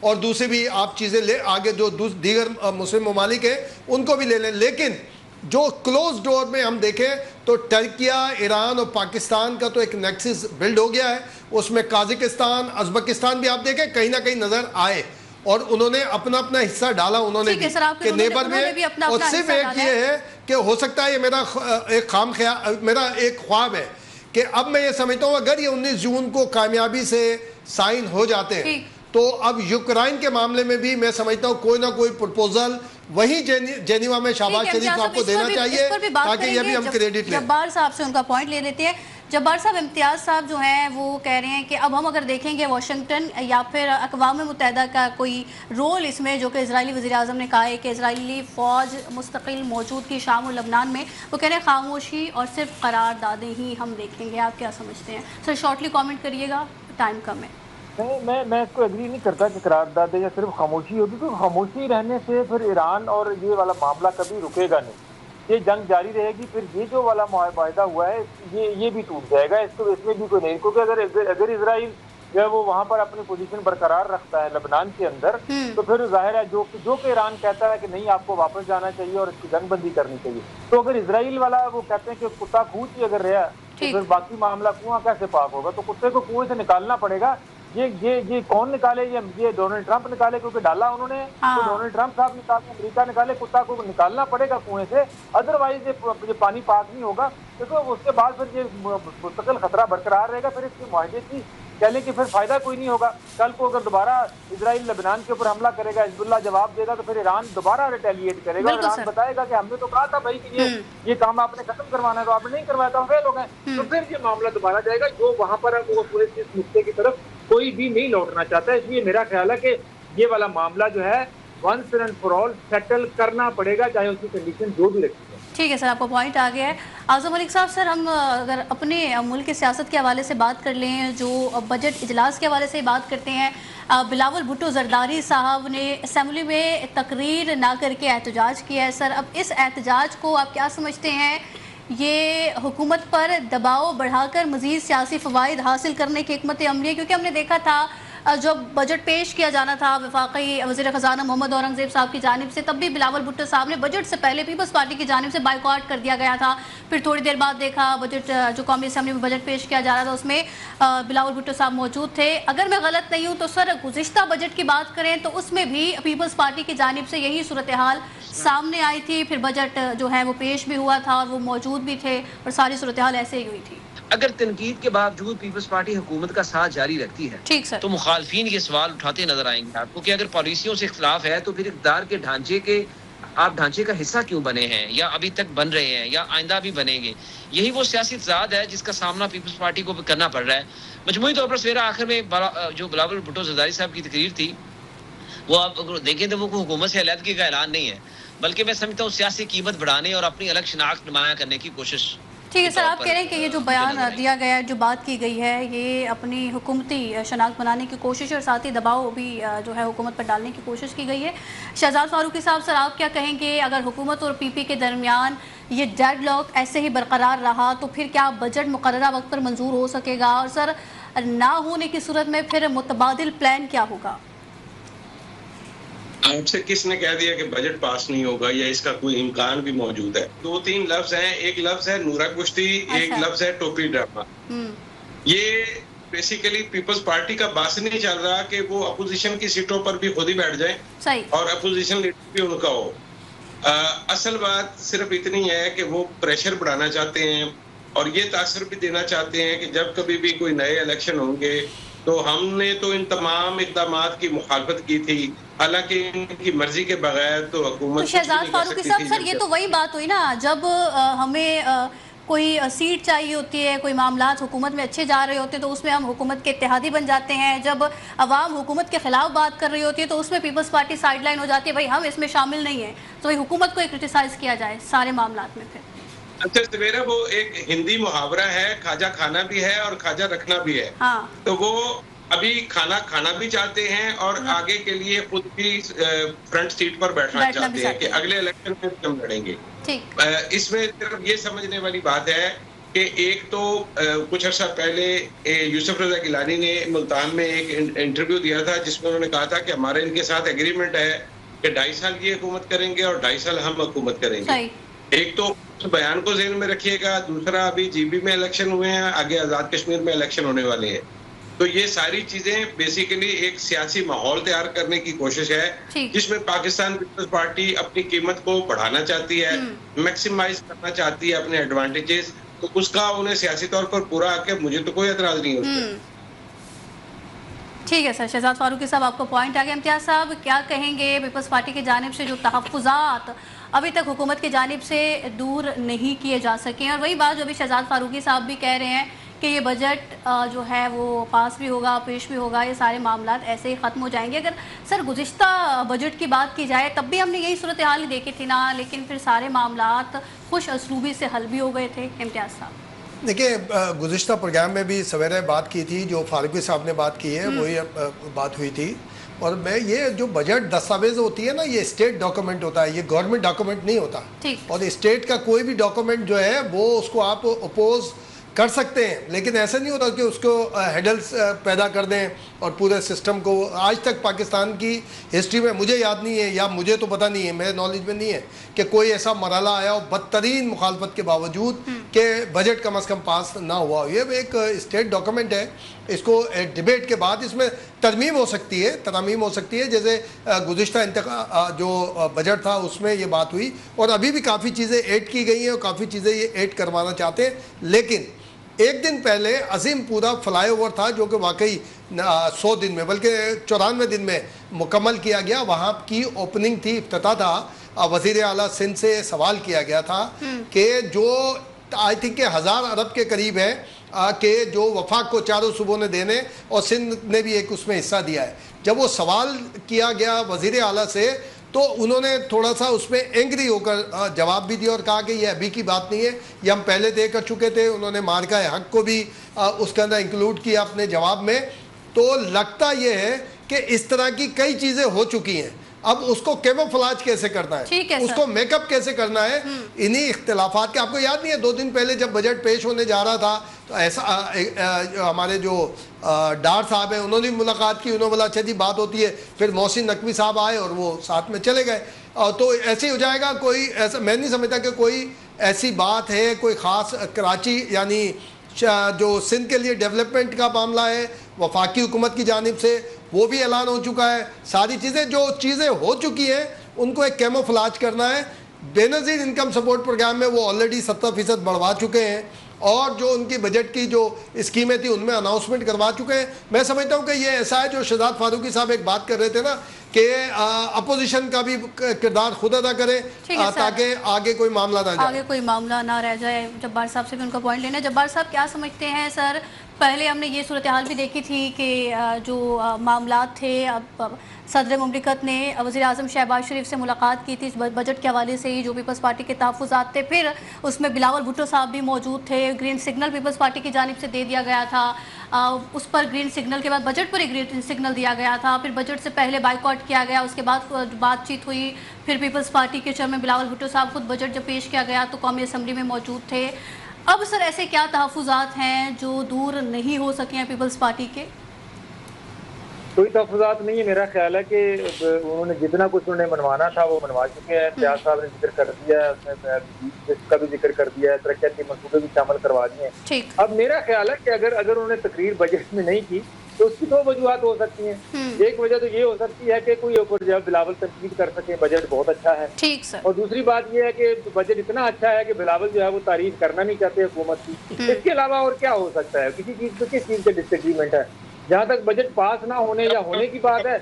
और दूसरी भी आप चीज़ें ले आगे जो दीगर मुस्लिम ममालिक हैं उनको भी ले लें। लेकिन जो क्लोज डोर में हम देखें तो टर्किया, ईरान और पाकिस्तान का तो एक नेक्सस बिल्ड हो गया है, उसमें काज़ाकिस्तान, उज़्बेकिस्तान भी आप देखें कहीं ना कहीं नज़र आए, और उन्होंने अपना अपना हिस्सा डाला उन्होंने भी कि नेबर में। और सिर्फ एक ये है कि हो सकता है ये मेरा एक ख्वाब है कि अब मैं ये समझता हूँ अगर ये 19 जून को कामयाबी से साइन हो जाते हैं तो अब यूक्रेन के मामले में भी मैं समझता हूँ कोई ना कोई प्रपोजल वही जेनीवा में शहबाज शरीफ आपको देना चाहिए, ताकि ये भी हम क्रेडिट लें। जब्बार साहब से उनका पॉइंट ले लेते हैं। जब्बार साहब, इम्तियाज़ साहब जो हैं वो कह रहे हैं कि अब हम अगर देखेंगे वाशिंगटन या फिर अक़वाम मुत्तहिदा का कोई रोल इसमें, जो कि इजरायली वज़ीर आज़म ने कहा है कि इजरायली फ़ौज मुस्तकिल मौजूद की शाम और लबनान में, वो कह रहे हैं खामोशी और सिर्फ करारदादें ही हम देखेंगे। आप क्या समझते हैं सर? शॉर्टली कॉमेंट करिएगा, टाइम कम है। मैं इसको एग्री नहीं करता कि करारदादें या सिर्फ खामोशी होगी, क्योंकि खामोशी रहने से फिर ईरान और ये वाला मामला कभी रुकेगा नहीं। ये जंग जारी रहेगी, फिर ये जो वाला मुआहदा हुआ है ये भी टूट जाएगा। इसको इसमें भी कोई नहीं, क्योंकि अगर इजराइल जो है वो वहां पर अपनी पोजीशन बरकरार रखता है लेबनान के अंदर, तो फिर जाहिर है जो कि ईरान कहता है कि नहीं आपको वापस जाना चाहिए और इसकी जंगबंदी करनी चाहिए। तो अगर इजराइल वाला वो कहते हैं कि कुत्ता खूह ही अगर रहा तो फिर बाकी मामला कुआं कैसे पाक होगा? तो कुत्ते को कुएं से निकालना पड़ेगा। ये कौन निकाले? ये डोनाल्ड ट्रंप निकाले, क्योंकि डाला उन्होंने, तो डोनाल्ड ट्रंप साहब निकाले, अमेरिका निकाले, कुत्ता को निकालना पड़ेगा कुएं से, अदरवाइज ये पानी पाक नहीं होगा। क्योंकि उसके बाद फिर ये मुस्तकिल खतरा बरकरार रहेगा। फिर इसके मुआहदे की कह लें कि फिर फायदा कोई नहीं होगा। कल को अगर दोबारा इजराइल लेबनान के ऊपर हमला करेगा, हिजबुल्लाह जवाब देगा, तो फिर ईरान दोबारा रिटेलिएट करेगा। ईरान बताएगा कि हमने तो कहा था भाई कि ये काम आपने खत्म करवाना है, तो आपने नहीं करवाया, तो हम फेल हो गए। तो फिर ये मामला दोबारा जाएगा। जो वहां पर वो पूरे इस मुद्दे की तरफ कोई भी नहीं लौटना चाहता। इसलिए मेरा ख्याल है कि ये वाला मामला जो है once and for all settle करना पड़ेगा, चाहे उसकी कंडीशन जो भी रखी है। ठीक है सर, आपका पॉइंट आ गया है। आज़म मलिक साहब, सर हम अगर अपने मुल्क की सियासत के हवाले से बात कर लें, जो बजट इजलास के हवाले से बात करते हैं, बिलावल भुट्टो जरदारी साहब ने असम्बली में तकरीर ना करके एहतजाज किया है। सर अब इस एहतजाज को आप क्या समझते हैं? ये हुकूमत पर दबाव बढ़ाकर मज़ीद सियासी फ़वाइद हासिल करने की हिकमत अमली है? क्योंकि हमने देखा था जब बजट पेश किया जाना था वफाकी वज़ीर ख़ज़ाना मोहम्मद औरंगज़ेब साहब की जानिब से, तब भी बिलावल भुट्टो साहब ने बजट से पहले पीपल्स पार्टी की जानिब से बाइकआउट कर दिया गया था। फिर थोड़ी देर बाद देखा बजट जो कौमी असम्बली में बजट पेश किया जा रहा था उसमें बिलावल भुट्टो साहब मौजूद थे। अगर मैं गलत नहीं हूँ तो सर गुज़िश्ता बजट की बात करें तो उसमें भी पीपल्स पार्टी की जानिब से यही सूरत हाल सामने आई थी। फिर बजट जो है वो पेश भी हुआ था और वो मौजूद भी थे और सारी सूरत हाल ऐसे ही हुई थी। अगर तनकीद के बावजूद पीपल्स पार्टी हुकूमत का साथ जारी रखती है, ठीक सर, तो मुखालफिन ये सवाल उठाते नजर आएंगे आपको कि अगर पॉलिसियों से इख्तलाफ है तो फिर इक़्तिदार के ढांचे का हिस्सा क्यों बने हैं, या अभी तक बन रहे हैं, या आइंदा भी बनेंगे। यही वो सियासी तजाद है जिसका सामना पीपल्स पार्टी को करना पड़ रहा है। मजमूई तौर पर सवेरा आखिर में जो बिलावल भुट्टो जरदारी साहब की तकरीर थी, वो आप देखें तो वो हुकूमत से अलहदगी का ऐलान नहीं है, बल्कि मैं समझता हूँ सियासी कीमत बढ़ाने और अपनी अलग शनाख्त नुमाया करने की कोशिश। ठीक है सर, आप कह रहे हैं कि ये जो बयान दिया गया है, जो बात की गई है, ये अपनी हुकूमती शनाख्त बनाने की कोशिश और साथ ही दबाव भी जो है हुकूमत पर डालने की कोशिश की गई है। शहजाद फारूकी साहब, सर आप क्या कहेंगे? अगर हुकूमत और पीपी के दरमियान ये डेडलॉक ऐसे ही बरकरार रहा तो फिर क्या बजट मुकर्ररा वक्त पर मंजूर हो सकेगा? और सर ना होने की सूरत में फिर मुतबादिल प्लान क्या होगा? आपसे किसने कह दिया कि बजट पास नहीं होगा या इसका कोई इम्कान भी मौजूद है? 2-3 लफ्ज हैं। एक लफ्ज है नूरा कुश्ती, एक लफ्ज है टोपी ड्रामा। ये बेसिकली पीपल्स पार्टी का बास नहीं चल रहा कि वो अपोजिशन की सीटों पर भी खुद ही बैठ जाए और अपोजिशन लीडर भी उनका हो। असल बात सिर्फ इतनी है कि वो प्रेशर बढ़ाना चाहते हैं और ये तासर भी देना चाहते हैं कि जब कभी भी कोई नए इलेक्शन होंगे तो हमने तो इन तमाम इक़दामात की मुखालफत की थी, हालांकि इनकी मर्जी के बगैर तो हुकूमत। तो शहजाद फारूकी साहब, सर ये तो वही बात हुई ना, जब हमें कोई सीट चाहिए होती है, कोई मामलात हुकूमत में अच्छे जा रहे होते हैं तो उसमें हम हुकूमत के इत्तेहादी बन जाते हैं। जब अवाम हुकूमत के खिलाफ बात कर रही होती है तो उसमें पीपल्स पार्टी साइडलाइन हो जाती है, भाई हम इसमें शामिल नहीं है, तो भाई हुकूमत को क्रिटिसाइज किया जाए सारे मामलात में। फिर अच्छा सवेरा, वो एक हिंदी मुहावरा है, खाजा खाना भी है और खाजा रखना भी है। हाँ। तो वो अभी खाना भी चाहते हैं और आगे के लिए खुद भी फ्रंट सीट पर बैठना चाहते हैं कि अगले इलेक्शन में हम लड़ेंगे। इसमें सिर्फ ये समझने वाली बात है कि एक तो कुछ अर्सा पहले यूसुफ रजा गिलानी ने मुल्तान में एक इंटरव्यू दिया था जिसमें उन्होंने कहा था कि हमारे इनके साथ एग्रीमेंट है कि 2.5 साल ये हुकूमत करेंगे और 2.5 साल हम हुकूमत करेंगे। एक तो उस बयान को ज़हन में रखिएगा। दूसरा, अभी जीबी में इलेक्शन हुए हैं, आगे आज़ाद कश्मीर में इलेक्शन होने वाले हैं। तो ये सारी चीजें बेसिकली एक सियासी माहौल तैयार करने की कोशिश है जिसमें पाकिस्तान पीपल्स पार्टी अपनी कीमत को बढ़ाना चाहती है, मैक्सिमाइज करना चाहती है अपने एडवांटेजेस। तो उसका उन्हें सियासी तौर पर पूरा आके मुझे तो कोई एतराज नहीं है उस पर। ठीक है सर, शहजाद फारूकी साहब आपको पॉइंट आ गया। इम्तियाज साहब क्या कहेंगे? पीपल्स पार्टी की जानिब से जो तहफ़्फ़ुज़ात अभी तक हुकूमत की जानिब से दूर नहीं किए जा सके, और वही बात जो अभी शहजाद फारूकी साहब भी कह रहे हैं कि ये बजट जो है वो पास भी होगा, पेश भी होगा, ये सारे मामलात ऐसे ही ख़त्म हो जाएंगे। अगर सर गुज़िश्ता बजट की बात की जाए तब भी हमने यही सूरत हाल ही देखी थी ना, लेकिन फिर सारे मामलात खुश असलूबी से हल भी हो गए थे। इम्तियाज़ साहब देखिए, गुज़िश्ता प्रोग्राम में भी सवेरे बात की थी, जो फारूकी साहब ने बात की है वही बात हुई थी। और मैं ये जो बजट दस्तावेज होती है ना, ये स्टेट डॉक्यूमेंट होता है, ये गवर्नमेंट डॉक्यूमेंट नहीं होता। और स्टेट का कोई भी डॉक्यूमेंट जो है वो उसको आप अपोज कर सकते हैं, लेकिन ऐसा नहीं होता कि उसको हेडल्स पैदा कर दें और पूरे सिस्टम को। आज तक पाकिस्तान की हिस्ट्री में मुझे याद नहीं है, या मुझे तो पता नहीं है, मेरे नॉलेज में नहीं है कि कोई ऐसा मरहला आया हो बदतरीन मुखालफत के बावजूद कि बजट कम अज़ कम पास ना हुआ। ये एक स्टेट डॉक्यूमेंट है, इसको डिबेट के बाद इसमें तरमीम हो सकती है, जैसे गुज़िश्ता जो बजट था उसमें ये बात हुई, और अभी भी काफ़ी चीज़ें ऐड की गई हैं और काफ़ी चीज़ें ये ऐड करवाना चाहते हैं। लेकिन एक दिन पहले अजीम पूरा फ्लाईओवर था जो कि वाकई 100 दिन में, बल्कि 94 दिन में मुकम्मल किया गया। वहाँ की ओपनिंग थी, इफ्तिताह था। वज़ीर आला सिंध से सवाल किया गया था कि जो आई थिंक के 1000 अरब के करीब है कि जो वफाक को चारों सूबों ने देने, और सिंध ने भी एक उसमें हिस्सा दिया है। जब वो सवाल किया गया वज़ीर आला से तो उन्होंने थोड़ा सा उसमें एंग्री होकर जवाब भी दिया और कहा कि ये अभी की बात नहीं है, ये हम पहले तय कर चुके थे। उन्होंने मार्का हक को भी उसके अंदर इंक्लूड किया अपने जवाब में। तो लगता ये है कि इस तरह की कई चीज़ें हो चुकी हैं, अब उसको कैमोफ्लेज कैसे करना है, उसको मेकअप कैसे करना है, इन्हीं इख्तिलाफात के। आपको याद नहीं है 2 दिन पहले जब बजट पेश होने जा रहा था तो ऐसा हमारे जो डार साहब हैं उन्होंने मुलाकात की, उन्होंने बोला अच्छा जी बात होती है, फिर मोहसिन नकवी साहब आए और वो साथ में चले गए। तो ऐसे ही हो जाएगा। कोई ऐसा मैं नहीं समझता कि कोई ऐसी बात है, कोई ख़ास कराची यानी जो सिंध के लिए डेवलपमेंट का मामला है वफाकी हुकूमत की जानिब से, वो भी ऐलान हो चुका है। सारी चीज़ें जो चीज़ें हो चुकी हैं उनको एक कैमोफ्लेज करना है। बेनज़ीर इनकम सपोर्ट प्रोग्राम में वो ऑलरेडी 70% बढ़वा चुके हैं, और जो उनकी बजट की जो स्कीमें थी उनमें अनाउंसमेंट करवा चुके हैं। मैं समझता हूँ कि ये ऐसा है जो शहजाद फारूकी साहब एक बात कर रहे थे ना कि अपोजिशन का भी किरदार खुद अदा करें ताकि आगे कोई मामला ना जाए, आगे कोई मामला ना रह जाए। जब्बार साहब से भी उनका पॉइंट लेना। जब्बार साहब क्या समझते हैं सर, पहले हमने ये सूरत हाल भी देखी थी कि जो मामलात थे, अब सदर मुमलिकत ने वज़ीर आज़म शहबाज शरीफ से मुलाकात की थी बजट के हवाले से ही, जो पीपल्स पार्टी के तहफ़्फ़ुज़ात थे। फिर उसमें बिलावल भुट्टो साहब भी मौजूद थे। ग्रीन सिग्नल पीपल्स पार्टी की जानिब से दे दिया गया था। उस पर ग्रीन सिग्नल के बाद बजट पर ही ग्रीन सिग्नल दिया गया था। फिर बजट से पहले बाइकआउट किया गया, उसके बाद बातचीत हुई। फिर पीपल्स पार्टी के चेयरमैन बिलावल भुट्टो साहब खुद बजट जब पेश किया गया तो कौमी असम्बली में मौजूद थे। अब सर ऐसे क्या तहफ़्फ़ुज़ात हैं जो दूर नहीं हो सके हैं पीपल्स पार्टी के? कोई तहफ़्फ़ुज़ात नहीं है। मेरा ख्याल है कि उन्होंने जितना कुछ उन्हें मनवाना था वो मनवा चुके हैं। प्याज साहब ने जिक्र कर दिया है, उसने का भी जिक्र कर दिया है, तरक्याती मंसूबे भी शामिल करवा दिए हैं। अब मेरा ख्याल है कि अगर उन्होंने तकरीर बजट में नहीं की तो उसकी 2 वजूहत हो सकती हैं। एक वजह तो ये हो सकती है कि कोई ऊपर बिलावल तनकीद कर सके, बजट बहुत अच्छा है। ठीक सर। और दूसरी बात ये है कि बजट इतना अच्छा है कि बिलावल जो है वो तारीफ करना नहीं चाहते हुकूमत की। इसके अलावा और क्या हो सकता है? किसी चीज पे किस चीज का डिसएग्रीमेंट है? जहाँ तक बजट पास ना होने या होने की बात है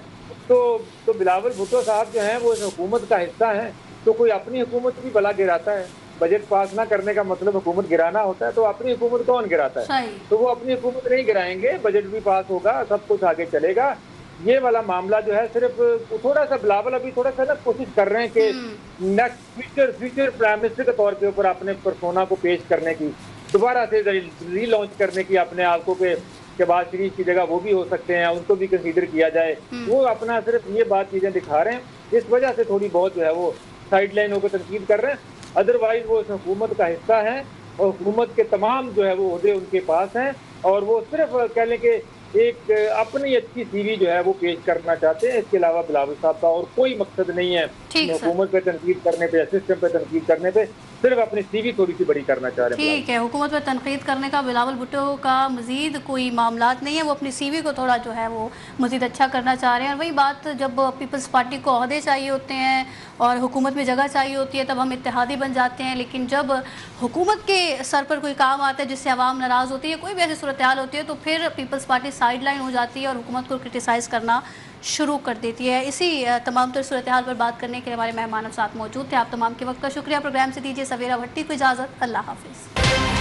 तो बिलावल भुट्टो साहब जो हैं वो इस हुकूमत का हिस्सा हैं, तो कोई अपनी हुकूमत भी भला गिराता है। बजट पास ना करने का मतलब हुकूमत गिराना होता है, तो अपनी हुकूमत कौन गिराता है? तो वो अपनी हुकूमत नहीं गिराएंगे, बजट भी पास होगा, सब कुछ आगे चलेगा। ये वाला मामला जो है सिर्फ थोड़ा सा बिलावल अभी थोड़ा सा ना कोशिश कर रहे हैं कि नेक्स्ट फ्यूचर प्राइम मिनिस्टर के तौर पे ऊपर अपने परसोना को पेश करने की, दोबारा से रीलॉन्च करने की अपने आप को के शहबाज शरीफ की जगह वो भी हो सकते हैं, उनको भी कंसीडर किया जाए। वो अपना सिर्फ ये बात चीजें दिखा रहे हैं, इस वजह से थोड़ी बहुत जो है वो साइडलाइन होकर तनकीद कर रहे हैं। अदरवाइज वो इस हुकूमत का हिस्सा है और हुकूमत के तमाम जो है वो ओहदे उनके पास हैं, और वो सिर्फ कह लें कि एक अपनी अच्छी सीवी जो है वो पेश करना चाहते हैं। इसके अलावा बिलावल साहब का और कोई मकसद नहीं है हुकूमत पे तनकीद करने पे, सिस्टम पे तनकीद करने पे, सिर्फ अपनी सीवी थोड़ी सी बड़ी करना चाह रहे हैं। ठीक है, हुकूमत पे तनकीद करने का बिलावल भुट्टो का मजीद कोई मामलात नहीं है, वो अपनी सीवी को थोड़ा जो है वो मजीद अच्छा करना चाह रहे हैं। और वही बात, जब पीपल्स पार्टी को ओहदे चाहिए होते हैं और हुकूमत में जगह चाहिए होती है तब हम इत्तेहादी बन जाते हैं, लेकिन जब हुकूमत के सर पर कोई काम आता है जिससे आवाम नाराज़ होती है, कोई भी ऐसी सूरत हाल होती है, तो फिर पीपल्स पार्टी साइड लाइन हो जाती है और हुकूमत को क्रिटिसाइज़ करना शुरू कर देती है। इसी तमाम तर सूरत हाल पर बात करने के लिए हमारे मेहमान साथ मौजूद थे। आप तमाम के वक्त का शुक्रिया। प्रोग्राम से दीजिए सवेरा भट्टी को इजाज़त। अल्लाह हाफिज़।